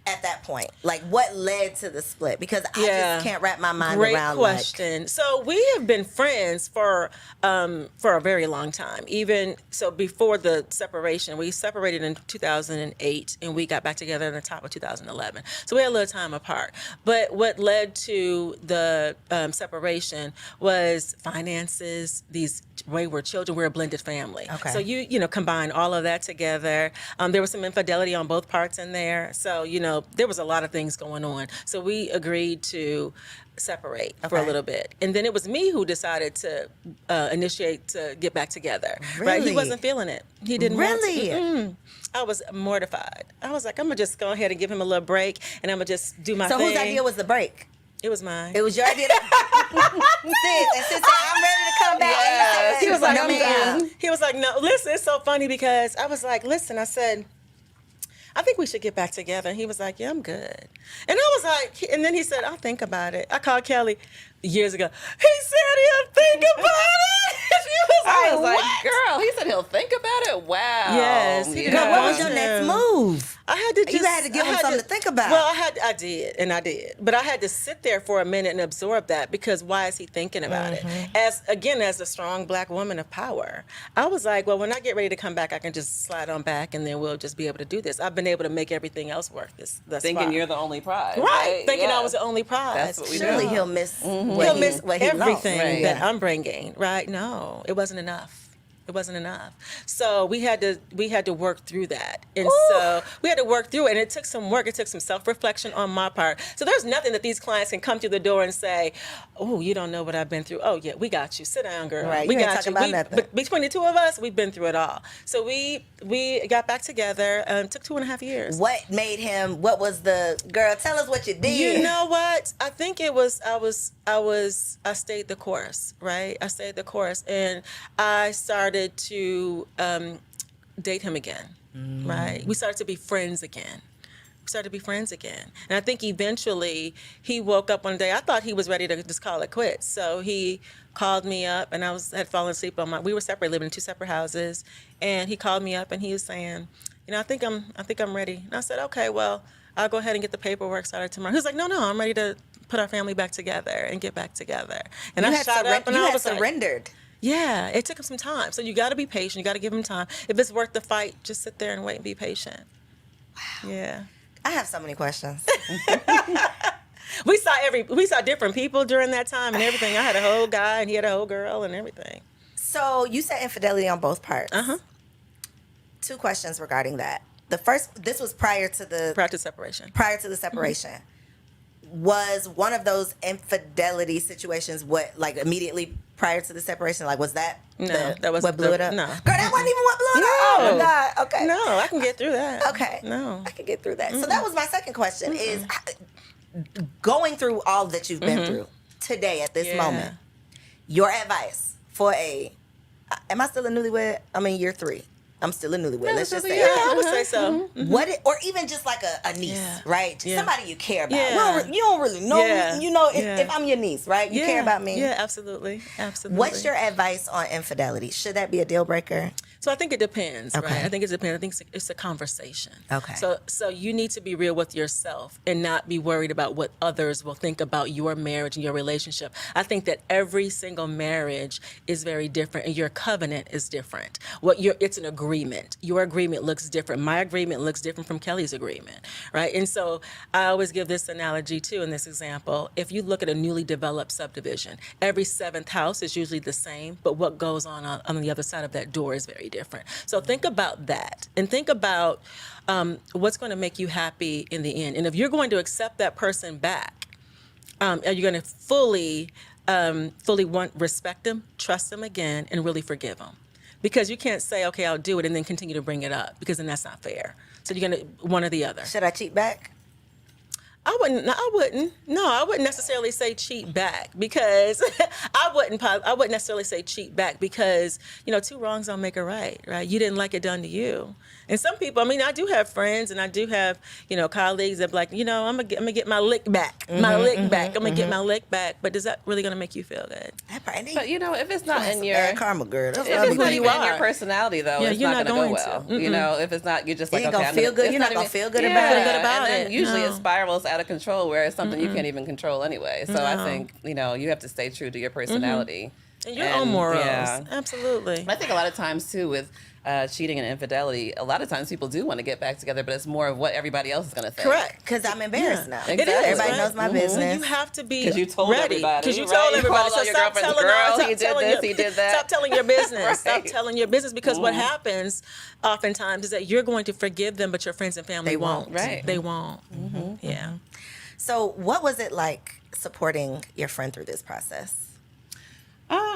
at that point? Like, what led to the split? Because I Yeah. just can't wrap my mind Great around question. So we have been friends for a very long time. Even so, before the separation, we separated in 2008, and we got back together in the top of 2011. So we had a little time apart. But what led to the separation was finances. These wayward children. We're a blended family. Okay. So you combine all of that together. There was some infidelity on both parts in there. So there was a lot of things going on. So we agreed to separate for a Okay. little bit, and then it was me who decided to initiate to get back together. Right? Really? He wasn't feeling it. He didn't Really? want to. Mm-mm. I was mortified. I was like, I'm gonna just go ahead and give him a little break, and I'm gonna just do my So thing. whose idea was the break? It was mine. It was your idea. Sis, and sis said, I'm ready to come back. Yes. He was like, No, I'm ma'am. down. He was like, no, listen, it's so funny because I was like, listen, I said, I think we should get back together. And he was like, yeah, I'm good. And I was like, and then he said, I'll think about it. I called Kelly years ago. He said he'll think about it. She was I like, was like, what? girl, he said he'll think about it. Wow. Yes, he Yeah. Girl, what was Yeah. your next move? I had to just. You had to give I him had something to think about. Well, I did, but I had to sit there for a minute and absorb that, because why is he thinking about it? As a strong Black woman of power, I was like, well, when I get ready to come back, I can just slide on back, and then we'll just be able to do this. I've been able to make everything else work. Thus Thinking far. you're the only prize. right, thinking I Yeah. was the only prize. That's what we do. Surely Yeah. he'll miss He'll miss what he lost. everything Right. that Yeah. I'm bringing. Right? No, it wasn't enough. It wasn't enough. So we had to work through that. And so we had to work through it. And it took some work. It took some self-reflection on my part. So there's nothing that these clients can come through the door and say, oh, you don't know what I've been through. Oh, yeah, we got you. Sit down, girl. Right, We you ain't got talking you. about nothing. But between the two of us, we've been through it all. So we got back together. Took 2.5 years. What made him, what was the, girl, tell us what you did. You know what? I think it was I stayed the course, right? I stayed the course, and I started to date him again, right? We started to be friends again. And I think eventually he woke up one day. I thought he was ready to just call it quits. So he called me up, and had fallen asleep we were separate, living in two separate houses. And he called me up, and he was saying, I think I'm ready. And I said, okay, well, I'll go ahead and get the paperwork started tomorrow. He was like, no, I'm ready to put our family back together and get back together. And You I had, shot up, and you I had was like, surrendered. yeah, it took him some time. So you got to be patient. You got to give him time. If it's worth the fight, just sit there and wait and be patient. Wow. Yeah. I have so many questions. We saw different people during that time and everything. I had a whole guy and he had a whole girl and everything. So you said infidelity on both parts. Two questions regarding that. The first, this was prior to the separation. Prior to the separation. Was one of those infidelity situations like immediately prior to the separation? Like, was that that was what blew it up? No, girl, that wasn't even what blew it up. Oh my God. Okay. No, I can get through that. Okay. No, I can get through that. So that was my second question: is going through all that you've been through today at this moment. Your advice for am I still a newlywed? I'm in year 3. I'm still a newlywed. Let's just say I would say so. or even just like a niece, right? Somebody you care about. Yeah. You don't really know me. You know, if I'm your niece, right? You care about me. Yeah, absolutely. What's your advice on infidelity? Should that be a deal breaker? So I think it depends, Okay. right? I think it depends. I think it's a conversation. Okay. So you need to be real with yourself and not be worried about what others will think about your marriage and your relationship. I think that every single marriage is very different and your covenant is different. It's an agreement. Your agreement looks different. My agreement looks different from Kelly's agreement, right? And so I always give this analogy too in this example. If you look at a newly developed subdivision, every 7th house is usually the same, but what goes on the other side of that door is very different. So think about that and think about what's going to make you happy in the end. And if you're going to accept that person back, are you going to fully respect them, trust them again, and really forgive them? Because you can't say, okay, I'll do it, and then continue to bring it up, because then that's not fair. So you're going to one or the other. Should I cheat back? I wouldn't. No, I wouldn't necessarily say cheat back, because I wouldn't necessarily say cheat back, because 2 wrongs don't make a right. You didn't like it done to you. And some people, I do have friends and I do have colleagues that are like, I'm gonna get my lick back, I'm gonna get my lick back. But is that really gonna make you feel good? But if it's not in your bad karma, girl. That's if it's not even in your personality, though, it's you're not going gonna to go well. If it's not, you're just You like, ain't okay, gonna feel good. You're not gonna feel good about it. about and then it. usually No. it spirals out of control, where it's something you can't even control anyway. So I think you have to stay true to your personality And your own morals. Yeah. Absolutely. I think a lot of times too with cheating and infidelity, a lot of times people do want to get back together, but it's more of what everybody else is going to think. Correct. Because I'm embarrassed now. Exactly. It is. Everybody right? knows my business. You have to be 'Cause you told ready. everybody, Because you right? told You everybody. called So all your stop girlfriends, telling "Girl, stop he did telling this, your- he did that." Stop telling your business. Stop Right. telling your business, because what happens oftentimes is that you're going to forgive them, but your friends and family They won't. won't. Right. They won't. Yeah. So what was it like supporting your friend through this process?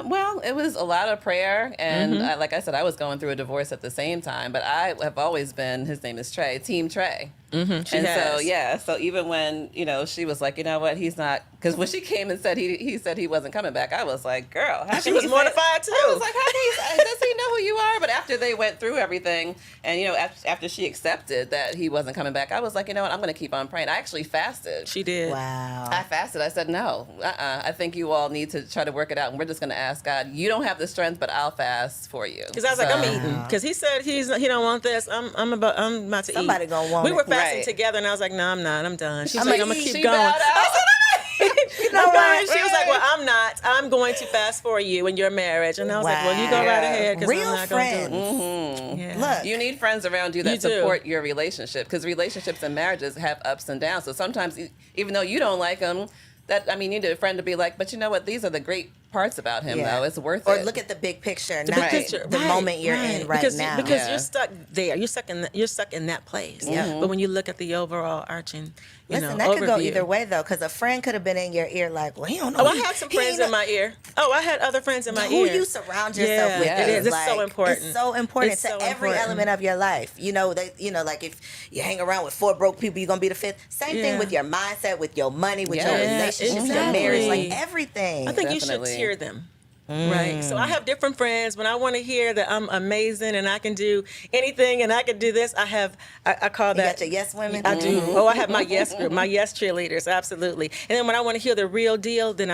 Well, it was a lot of prayer, and like I said, I was going through a divorce at the same time. But I have always been. His name is Trey, Team Trey. So even when she was like, what, he's not, because when she came and said he said he wasn't coming back, I was like, girl, how She can was he mortified say, too. I was like, how can does he know who you are? But after they went through everything, and after she accepted that he wasn't coming back, I was like, I'm going to keep on praying. I actually fasted. She did. Wow. I fasted. I said, no, I think you all need to try to work it out. And we're just going to ask God, you don't have the strength, but I'll fast for you. Because I was like, I'm eating. Because he said he don't want this. I'm about to eat. Somebody gonna want We were it. fasting Right. together, and I was like, no, I'm not. I'm done. She's I'm like, gonna I'm going to eat. keep She going. bowed out. You know what? She was like, well, I'm not. I'm going to fast for you in your marriage. And I was like, well, you go right ahead, because Real I'm not friends. going to do it. Yeah. Look, You need friends around you that You do. support your relationship, because relationships and marriages have ups and downs. So sometimes, even though you don't like them, you need a friend to be like, but you know what? These are the great parts about him, though. It's worth or it. look at the big picture, The not big picture, the right, moment you're in right because, now. Because Yeah. you're stuck there. You're stuck in that place. Yeah. But when you look at the overall arching, Listen, that overview. could go either way, though, because a friend could have been in your ear like, well, he don't know. Oh, I had some friends in my ear. Oh, I had other friends in my Who ear. you surround yourself Yeah, with it is. is It's so important. It's so important It's to so every important. element of your life. Like if you hang around with 4 broke people, you're gonna be the 5th. Same thing Yeah. with your mindset, with your money, with your Yeah, relationships, your marriage, like exactly. everything. I think you Definitely. should tier them. Right. So I have different friends. When I want to hear that I'm amazing and I can do anything and I can do this, I call you that. got your yes women. I do. Oh, I have my yes group, my yes cheerleaders, absolutely. And then when I want to hear the real deal, then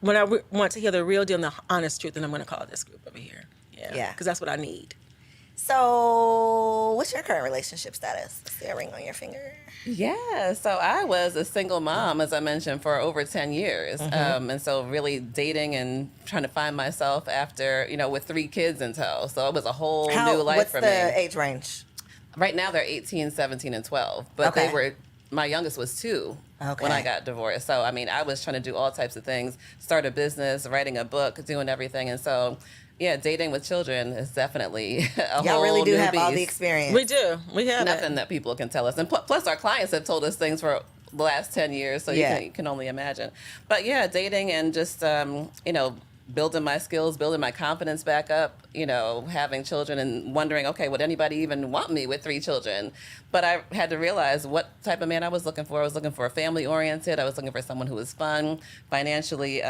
when I want to hear the real deal and the honest truth, then I'm going to call this group over here. Yeah. Because that's what I need. So, what's your current relationship status? Is there a ring on your finger? Yeah, so I was a single mom, as I mentioned, for over 10 years. And so really dating and trying to find myself after, with 3 kids in tow. So it was a whole new life What's for the me. age range? Right now they're 18, 17, and 12. But Okay. my youngest was 2 when I got divorced. So, I mean, I was trying to do all types of things, start a business, writing a book, doing everything. And so, yeah, dating with children is definitely a Y'all whole really do new have all the beast. experience. We do. We have Nothing it. that people can tell us. And plus, our clients have told us things for the last 10 years, so you can only imagine. But yeah, dating and just, building my skills, building my confidence back up, having children and wondering, okay, would anybody even want me with 3 children? But I had to realize what type of man I was looking for. I was looking for a family-oriented. I was looking for someone who was fun, financially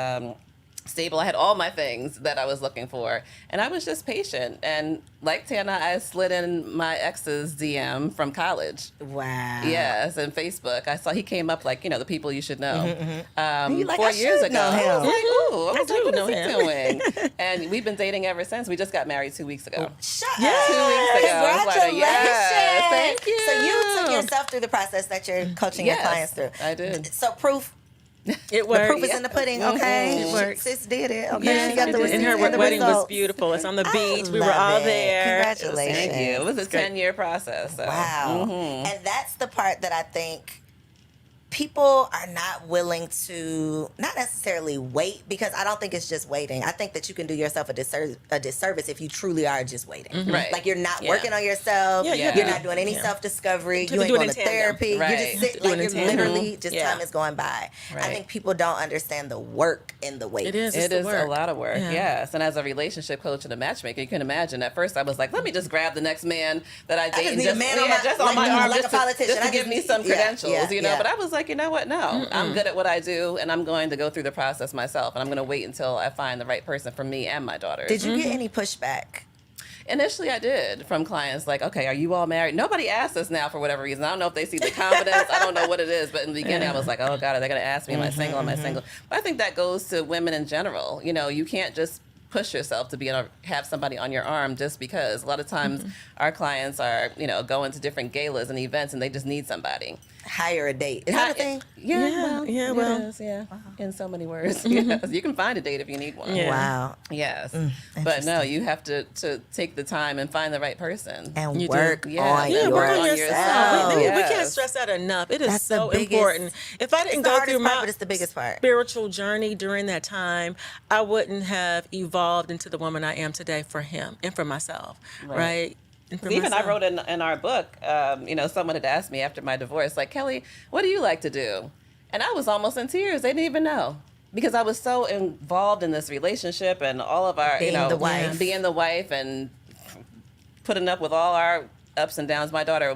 stable. I had all my things that I was looking for, and I was just patient. And like Tana, I slid in my ex's DM from college. Wow. Yes, and Facebook. I saw he came up like, the people you should know. You like, 4 I years should ago. know him. I was like, ooh, I do what know is he him. doing? And we've been dating ever since. We just got married 2 weeks ago. Shut Yeah. up. 2 weeks ago. I was like, Congratulations. yes, thank you. So you took yourself through the process that you're coaching your clients through. I did. So proof. It The worked. proof is in the pudding, okay? It worked. Sis did it, okay? Yeah, She got the and receipts her and the wedding was results. beautiful. It's on the I beach. We were love all it. there. Congratulations. Thank you. It was a It's great. 10-year process. So. Wow. Mhm. And that's the part that I think people are not willing to, not necessarily wait, because I don't think it's just waiting. I think that you can do yourself a disservice if you truly are just waiting. Right. Like you're not Yeah. working on yourself. Yeah, yeah. You're not doing any Yeah. self-discovery. To You ain't do it going in to tandem. therapy. You're Right. just sitting, Do it like in you're tandem. literally, just Yeah. time is going by. I Right. think people don't understand the work in the wait. It is. It It's the is a work. lot of work, Yeah. yes. And as a relationship coach and a matchmaker, you can imagine at first I was like, let me just grab the next man that I date just and need a man on my- just on like my a- arm like just a politician. just to I give just- me some yeah, credentials, yeah. But I was like, you know what? No, I'm good at what I do, and I'm going to go through the process myself, and I'm going to wait until I find the right person for me and my daughters. Did you get any pushback? Initially, I did from clients like, okay, are you all married? Nobody asks us now for whatever reason. I don't know if they see the confidence. I don't know what it is. But in the beginning, I was like, oh, God, are they going to ask me, am I single? Am I single? But I think that goes to women in general. You can't just push yourself to have somebody on your arm just because. A lot of times our clients are, going to different galas and events and they just need somebody. Hire a date. Is that a thing? Yeah, Yeah, it well. is, yeah. In so many words. Yes. You can find a date if you need one. Yeah. Wow. Yes. But no, you have to take the time and find the right person. And You do. work Yeah. on Yeah, Work on yourself. yourself. We can't Yes. stress that enough. It is That's the so biggest- important. If I didn't It's the go hardest through part, my but it's the biggest part. spiritual journey during that time, I wouldn't have evolved into the woman I am today for him and for myself, right? And for Even I myself. wrote in our book, someone had asked me after my divorce, like, Kelly, what do you like to do? And I was almost in tears. They didn't even know. Because I was so involved in this relationship and all of our, Being the wife. being the wife and putting up with all our ups and downs. My daughter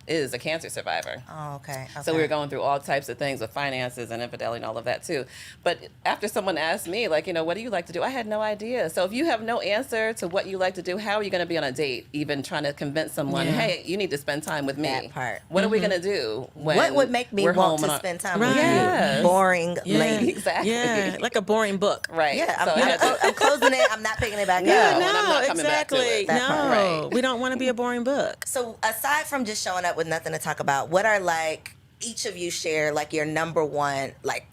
is a cancer survivor. Oh, okay. So we were going through all types of things with finances and infidelity and all of that too. But after someone asked me, like, what do you like to do? I had no idea. So if you have no answer to what you like to do, how are you going to be on a date, even trying to convince someone, Yeah. hey, you need to spend time with me? That part. What are we going to do when What would make me we're want home to and spend time Right. with Yes. you? Boring Yeah. lady. Exactly. Yeah, like a boring book. Right. Yeah, So I had to- I'm closing it. I'm not picking it back No. up. and I'm not coming back to exactly. it. That part. No, Right. we don't want to be a boring book. So aside from just showing up with nothing to talk about, what are like each of you share like your number one, like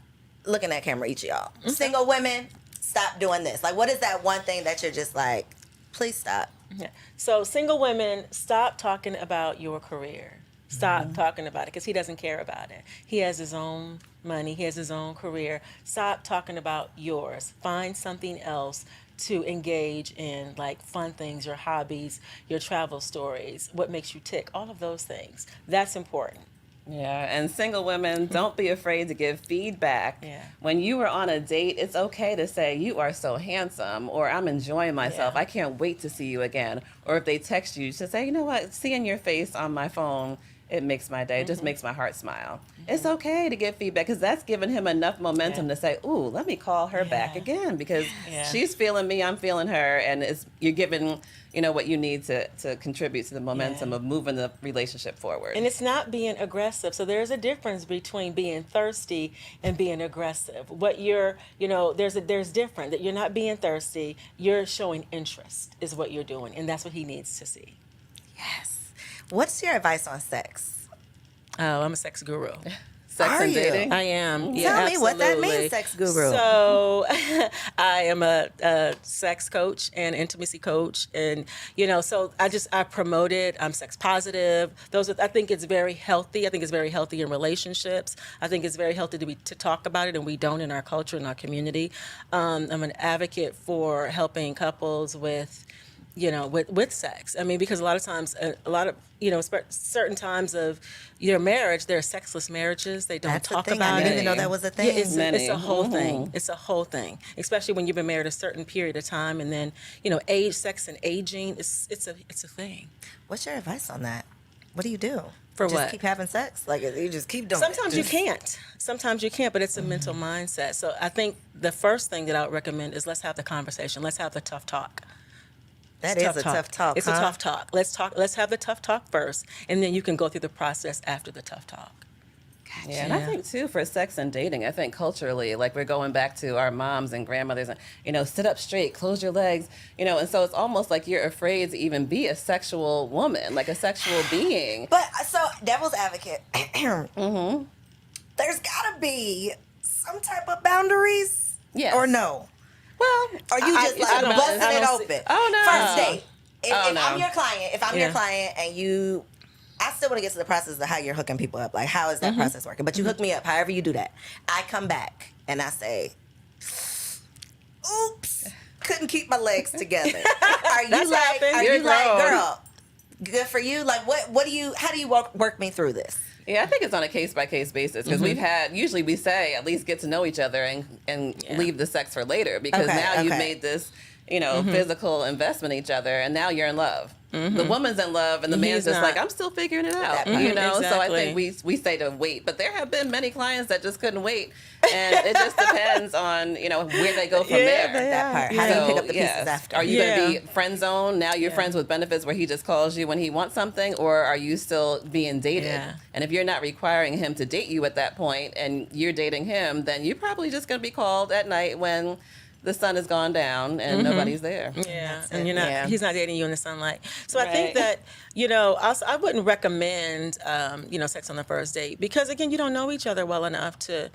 looking at camera, each of y'all. Single women, stop doing this. Like what is that one thing that you're just like, please stop? Yeah. So single women, stop talking about your career. Stop talking about it because he doesn't care about it. He has his own money. He has his own career. Stop talking about yours. Find something else to engage in, like fun things, your hobbies, your travel stories, what makes you tick, all of those things. That's important. Yeah, and single women, don't be afraid to give feedback. Yeah. When you are on a date, it's okay to say, you are so handsome, or I'm enjoying myself. Yeah. I can't wait to see you again. Or if they text you, to say, you know what, seeing your face on my phone, it makes my day. It just makes my heart smile. It's okay to give feedback because that's giving him enough momentum to say, ooh, let me call her back Yeah. again because Yeah. she's feeling me, I'm feeling her, and you're giving, what you need to contribute to the momentum Yeah. of moving the relationship forward. And it's not being aggressive. So there's a difference between being thirsty and being aggressive. What you're, there's different that you're not being thirsty. You're showing interest is what you're doing, and that's what he needs to see. Yes. What's your advice on sex? Oh, I'm a sex guru. Sex Are and you? dating? I am. Yeah, Tell me what that absolutely. means, sex guru. So, I am a sex coach and intimacy coach, and so I promote it. I'm sex positive. I think it's very healthy. I think it's very healthy in relationships. I think it's very healthy to talk about it, and we don't in our culture, in our community. I'm an advocate for helping couples with with sex. I mean, because a lot of times, certain times of your marriage, there are sexless marriages. They don't That's talk a thing. about I it. didn't even know that was a thing. Yeah, it's Many. a whole thing. It's a whole thing, especially when you've been married a certain period of time, and then age, sex, and aging. It's a thing. What's your advice on that? What do you do? For just what? keep having sex? Like, you just keep doing Sometimes it? you can't. Sometimes you can't, but it's a mental mindset. So I think the first thing that I would recommend is let's have the conversation. Let's have the tough talk. That is a tough talk. It's a tough talk. Let's have the tough talk first, and then you can go through the process after the tough talk. Yeah, and I think too for sex and dating, I think culturally, like we're going back to our moms and grandmothers, and sit up straight, close your legs, and so it's almost like you're afraid to even be a sexual woman, like a sexual being. But so, devil's advocate, there's gotta be some type of boundaries, Yes. or no? Well, Or you just I don't- busting I it don't open? Oh, no. First date. If No. I'm your client, your Yeah. client, and I still want to get to the process of how you're hooking people up. Like, how is that process working? But you hook me up, however you do that. I come back and I say, "Oops, couldn't keep my legs together." Are you That's like, happened. are You're you like, grown. girl? Good for you. Like, what do you? How do you work me through this? Yeah, I think it's on a case by case basis because usually we say at least get to know each other and leave the sex for later because Okay, now you've okay. made this physical investment in each other and now you're in love. The woman's in love and the man's He's just not. like, I'm still figuring it out. That part. So I think Exactly. we say to wait, but there have been many clients that just couldn't wait, and it just depends on where they go from there. That part. How do you pick up the pieces yes. after? Are you going Yeah. to be friend zone? Now you're friends with benefits where he just calls you when he wants something, or are you still being dated? Yeah. And if you're not requiring him to date you at that point and you're dating him, then you're probably just going to be called at night when the sun has gone down and nobody's there. Yeah, That's and it. you're not. Yeah. He's not dating you in the sunlight. So I think Right. that also, I wouldn't recommend sex on the first date because again, you don't know each other well enough to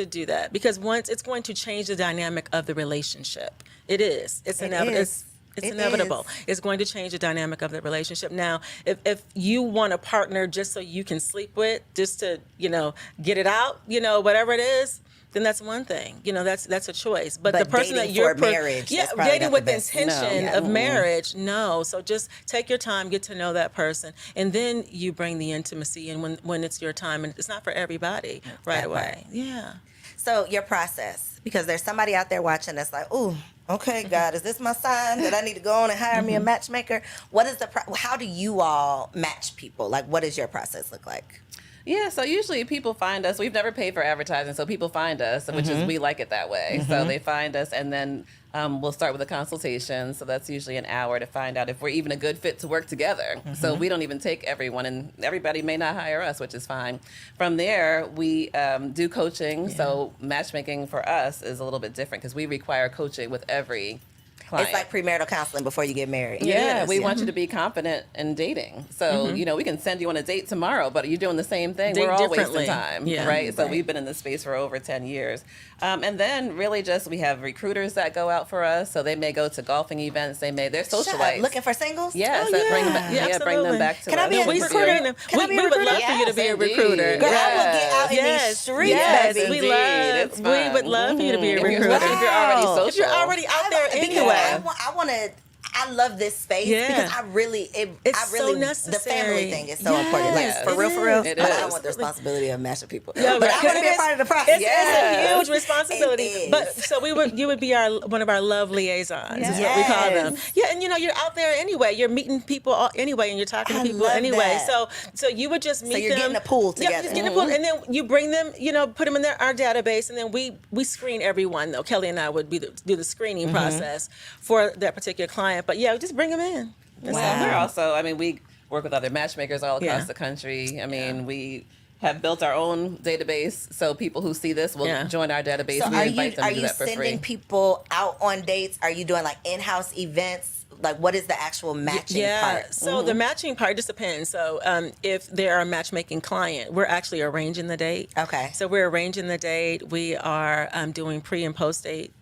do that. Because once it's going to change the dynamic of the relationship. It is. It's inevitable. is. It's It inevitable. is. It's going to change the dynamic of the relationship. Now, if you want a partner just so you can sleep with, just to get it out, whatever it is, then that's one thing. That's a choice. But the person dating that you're for marriage, that's probably dating not with the best. intention No. of marriage, no. So just take your time, get to know that person, and then you bring the intimacy in when it's your time, and it's not for everybody right that away. part. Yeah. So your process, because there's somebody out there watching that's like, "Ooh, okay, God, is this my sign that I need to go on and hire me a matchmaker?" What is how do you all match people? Like, what does your process look like? Yeah, so usually people find us. We've never paid for advertising, so people find us, which is we like it that way. So they find us, and then we'll start with a consultation. So that's usually an hour to find out if we're even a good fit to work together. So we don't even take everyone, and everybody may not hire us, which is fine. From there, we do coaching. So matchmaking for us is a little bit different because we require coaching with every client. It's like premarital counseling before you get married. Yeah, Yes, we yeah. want you to be confident in dating. So, we can send you on a date tomorrow, but you're doing the same thing. Date We're all wasting differently. time, Yeah. right? So Right. we've been in this space for over 10 years. And then really just we have recruiters that go out for us. So they may go to golfing events. They're Shut up. socialites. Looking for singles? Yes, Oh, that bring them yeah. back, Yeah, bring them absolutely. back to Can I us. be a We recruiter? recruiting them. Can I be a We would recruiter? love for you to be a Yes, recruiter. indeed. Girl, I will get out in Yes. these streets, Yes, baby. we Indeed. love. It's We fun. would love for you to be a If you're- recruiter. especially if you're already Wow. social. If you're already out there Because anyway. I want to. I love this space Yeah. because I really, It's I so really, the necessary. family thing is so important. Like, Yes, for it real, for real. is. It I is. don't want the responsibility of matching people. Yeah, but right. I want to be a It part of the is- process. It's a huge responsibility. It is. But so you would be one of our love liaisons, is what we call them. Yes. Yeah, and you're out there anyway. You're meeting people anyway, and you're talking to I people love anyway. that. So you would just meet them. you're getting a pool Yeah, together. just getting a pool, and then you bring them. Put them in our database, and then we screen everyone. Though Kelly and I would do the screening process for that particular client. But yeah, just bring them in. That's Well, Wow. we're also, we work with other matchmakers all across Yeah. the country. We have built our own database, so people who see this will Yeah. join our database. So we invite them are to do you that for sending free. people out on dates? Are you doing like in-house events? like what is the actual matching part? So the matching part just depends. So if they're a matchmaking client, we're actually arranging the date. Okay. So we're arranging the date. We are doing pre and post date,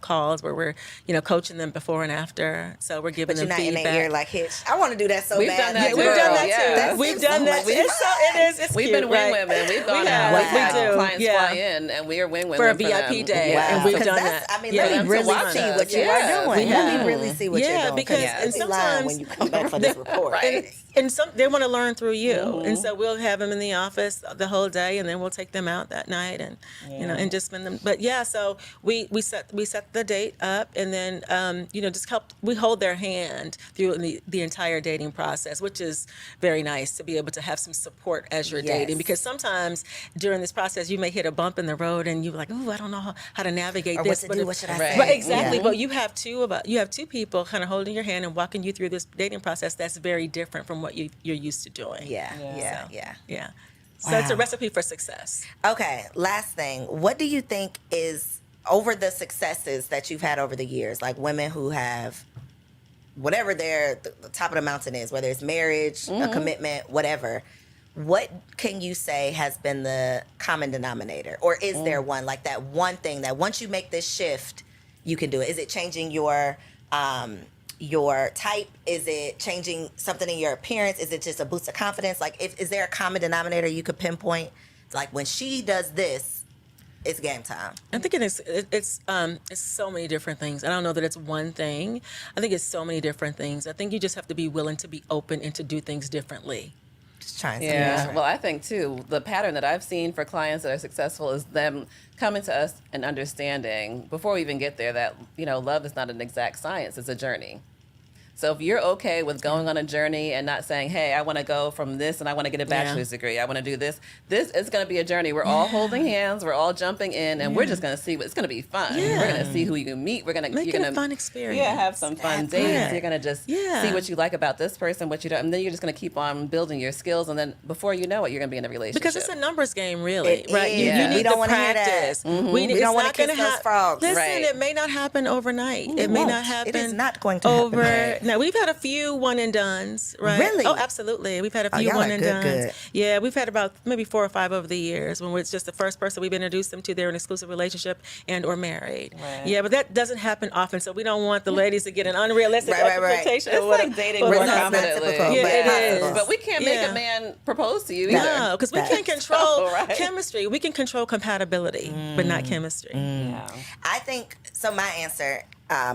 calls where we're, coaching them before and after. So we're giving But you're them not in feedback. their ear like Hitch. I want to do that so We've bad. done that We've done that Yeah. too. We've done that. It's We've cute, been right? women. We've gone We out. have. We've had We do. clients Yeah. fly in, and we are win women For a them. VIP day, Yeah. and we've 'Cause done that's- that. I mean, Yeah. let me them to really watch see us. what you Yeah. are doing. We Let have. me really see what Yeah, you're doing. because- You'll and be lying sometimes- when you come back for this report. Right. And some they want to learn through you, and so we'll have them in the office the whole day, and then we'll take them out that night, and and just spend them. But yeah, so we set the date up, and then just help. We hold their hand through the entire dating process, which is very nice to be able to have some support as you're Yes. dating, because sometimes during this process you may hit a bump in the road, and you're like, "Ooh, I don't know how to navigate Or this." what to But do, if- what should I Right. say? But exactly, Yeah. but you have two people kind of holding your hand and walking you through this dating process that's very different from what you're used to doing. Yeah, yeah, So, yeah. yeah. So it's a Wow. recipe for success. Okay, last thing. What do you think is over the successes that you've had over the years, like women who have whatever the top of the mountain is, whether it's marriage, a commitment, whatever. What can you say has been the common denominator? Or is there one, like that one thing that once you make this shift, you can do it? Is it changing your type? Is it changing something in your appearance? Is it just a boost of confidence? Like, is there a common denominator you could pinpoint? Like, when she does this, it's game time. I think it's so many different things. I don't know that it's one thing. I think it's so many different things. I think you just have to be willing to be open and to do things differently. Just trying to Yeah, well, I think too, the pattern that I've seen for clients that are successful is them coming to us and understanding before we even get there that, love is not an exact science, it's a journey. So if you're okay with going on a journey and not saying, hey, I want to go from this and I want to get a bachelor's degree, I want to do this. This is going to be a journey. We're all holding hands. We're all jumping in, and we're just going to see. It's going to be fun. Yeah. We're going to see who you meet. We're going to Make you're it gonna, a fun experience. Yeah, have some fun That's dates. it. You're going to just Yeah. see what you like about this person, what you don't. And then you're just going to keep on building your skills. And then before you know it, you're going to be in a relationship. Because it's a numbers game, really, It right? is. You Yeah. need We don't to wanna hear that. practice. We it's don't wanna not kiss gonna those frogs. Listen, Right. it may not happen overnight. It may won't. not happen. It is not going to happen over. overnight. Now we've had a few one and dones, right? Really? Oh, absolutely. We've had a few y'all one are and good, dones. good. Yeah, we've had about maybe 4 or 5 over the years when it's just the first person we've introduced them to. They're in an exclusive relationship and or married. Right. Yeah, but that doesn't happen often, so we don't want the ladies to get an unrealistic Right, right. expectation. It's of what like dating what more a husband- confidently. typical, Yeah, but it possible. is. But we can't make Yeah. a man propose to you either. No, because we That- can't control Right. chemistry. We can control compatibility, but not chemistry. Yeah. I think so. My answer,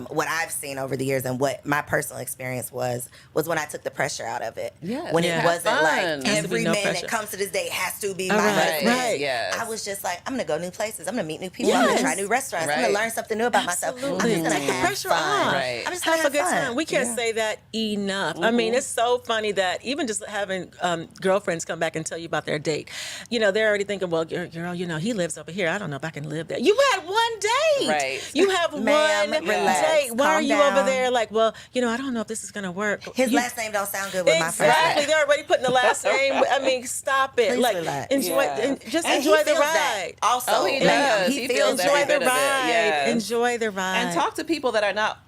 what I've seen over the years and what my personal experience was when I took the pressure out of it. Yes. When Yeah. it wasn't Fun. like Has to be every no man pressure. that comes to this date has to be All my right, husband. right. Yes. I was just like, I'm gonna go new places. I'm gonna meet new people. I'm gonna Yes. try new restaurants. I'm Right. gonna learn something new about myself. Absolutely. I'm just gonna Take the have pressure fun. off. Right. I'm just Have gonna a good fun. time. We can't Yeah. say that enough. I mean, it's so funny that even just having girlfriends come back and tell you about their date, they're already thinking, well, girl, he lives over here. I don't know if I can live there. You had one date. Right. You have Ma'am, one relax. date. Why Calm are you down. over there like, well, I don't know if this is going to work. His You- last name don't sound good with my first Exactly. name. They're already putting the last name. I mean, stop it. Please like, relax. enjoy, Yeah. just And enjoy he the feels that ride. Also, Oh, he Like, does. He feels Enjoy every the bit of it. ride. Yes. Enjoy the ride. And talk to people that are not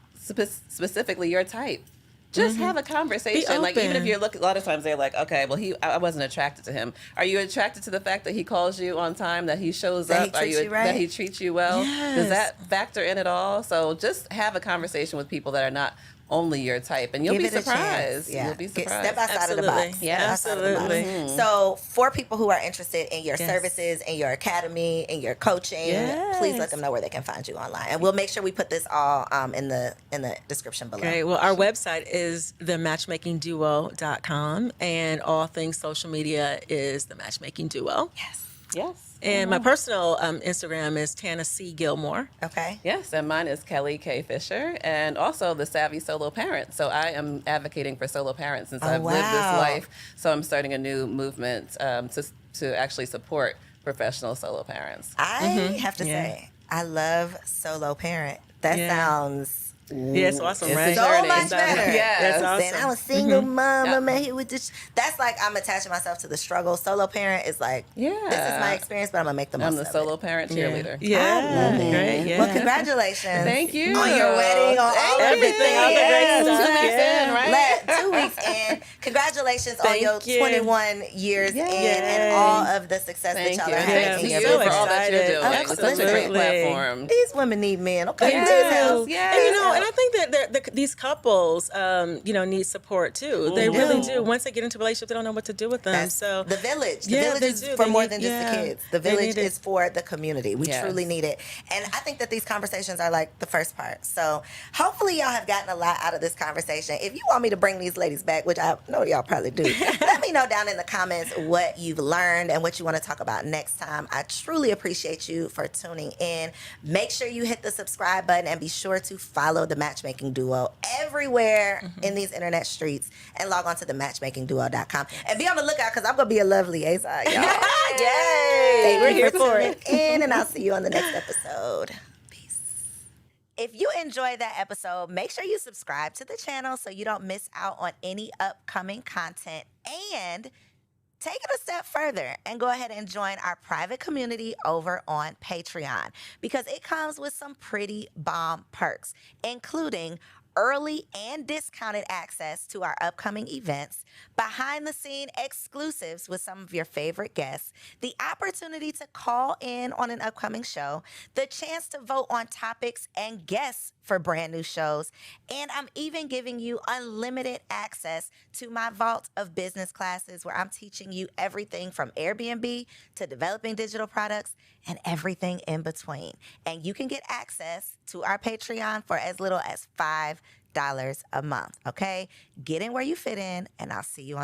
specifically your type. Just have a conversation. Like, even if open. you're looking, a lot of times they're like, okay, well, I wasn't attracted to him. Are you attracted to the fact that he calls you on time, that he shows That he up? Are treats you right? That he treats you well? Yes. Does that factor in at all? So just have a conversation with people that are not only your type, and you'll Give be it a chance. surprised. Yeah. You'll be Get- surprised. Step outside of the box. Absolutely. Yeah. Step outside of the box. Absolutely. So, for people who are interested in your Yes. services, in your academy, in your coaching, please let Yes. them know where they can find you online, and we'll make sure we put this all in the description below. Great. Well, our website is thematchmakingduo.com, and all things social media is the Matchmaking Duo. Yes. Yes. And my personal Instagram is Tana C. Gilmore. Okay. Yes, and mine is Kelly K. Fisher, and also the Savvy Solo Parent. So I am advocating for solo parents since I've lived this wow. life. So I'm starting a new movement to actually support professional solo parents. I have to Yeah. say, I love solo parent. That Yeah. sounds Yeah, it's awesome, It's a right? So journey. much better. Yes. That's Then awesome. I'm a single mom. Yep. I'm here with this. That's like I'm attaching myself to the struggle. Solo parent is like, this is Yeah. my experience, but I'm gonna make the most I'm the of solo it. parent cheerleader. Yeah, I love it. great. Yeah. Well, congratulations. Thank you. On your wedding, on all Thank everything. you. all the great Yes. stuff. 2 weeks Yeah. in, right? 2 weeks in. Congratulations on Thank your you. 21 years in and Yay. all of the success Thank that you. y'all are And having thank in you your for business. all that you're excited. doing. It's such a great Absolutely. platform. These women need men. Okay, Yes. this house. Yes. And and I think that these couples, need support too. They really do. Once they get into a relationship, they don't know what to do with them. That's So the village. The Yeah, village they is do. for They more need- than just the yeah. kids. The They village need it. is for the community. We Yes. truly need it. And I think that these conversations are like the first part. So hopefully y'all have gotten a lot out of this conversation. If you want me to bring these ladies back, which I know y'all probably do, let me know down in the comments what you've learned and what you want to talk about next time. I truly appreciate you for tuning in. Make sure you hit the subscribe button and be sure to follow the Matchmaking Duo everywhere in these internet streets and log on to the matchmakingduo.com. And be on the lookout because I'm going to be a love liaison, y'all. Yay! Thank We're you here for for tuning it. in, and I'll see you on the next episode. Peace. If you enjoyed that episode, make sure you subscribe to the channel so you don't miss out on any upcoming content. And take it a step further and go ahead and join our private community over on Patreon because it comes with some pretty bomb perks, including early and discounted access to our upcoming events, behind the scene exclusives with some of your favorite guests, the opportunity to call in on an upcoming show, the chance to vote on topics and guests for brand new shows, and I'm even giving you unlimited access to my vault of business classes where I'm teaching you everything from Airbnb to developing digital products and everything in between. And you can get access to our Patreon for as little as $5 a month, okay? Get in where you fit in, and I'll see you on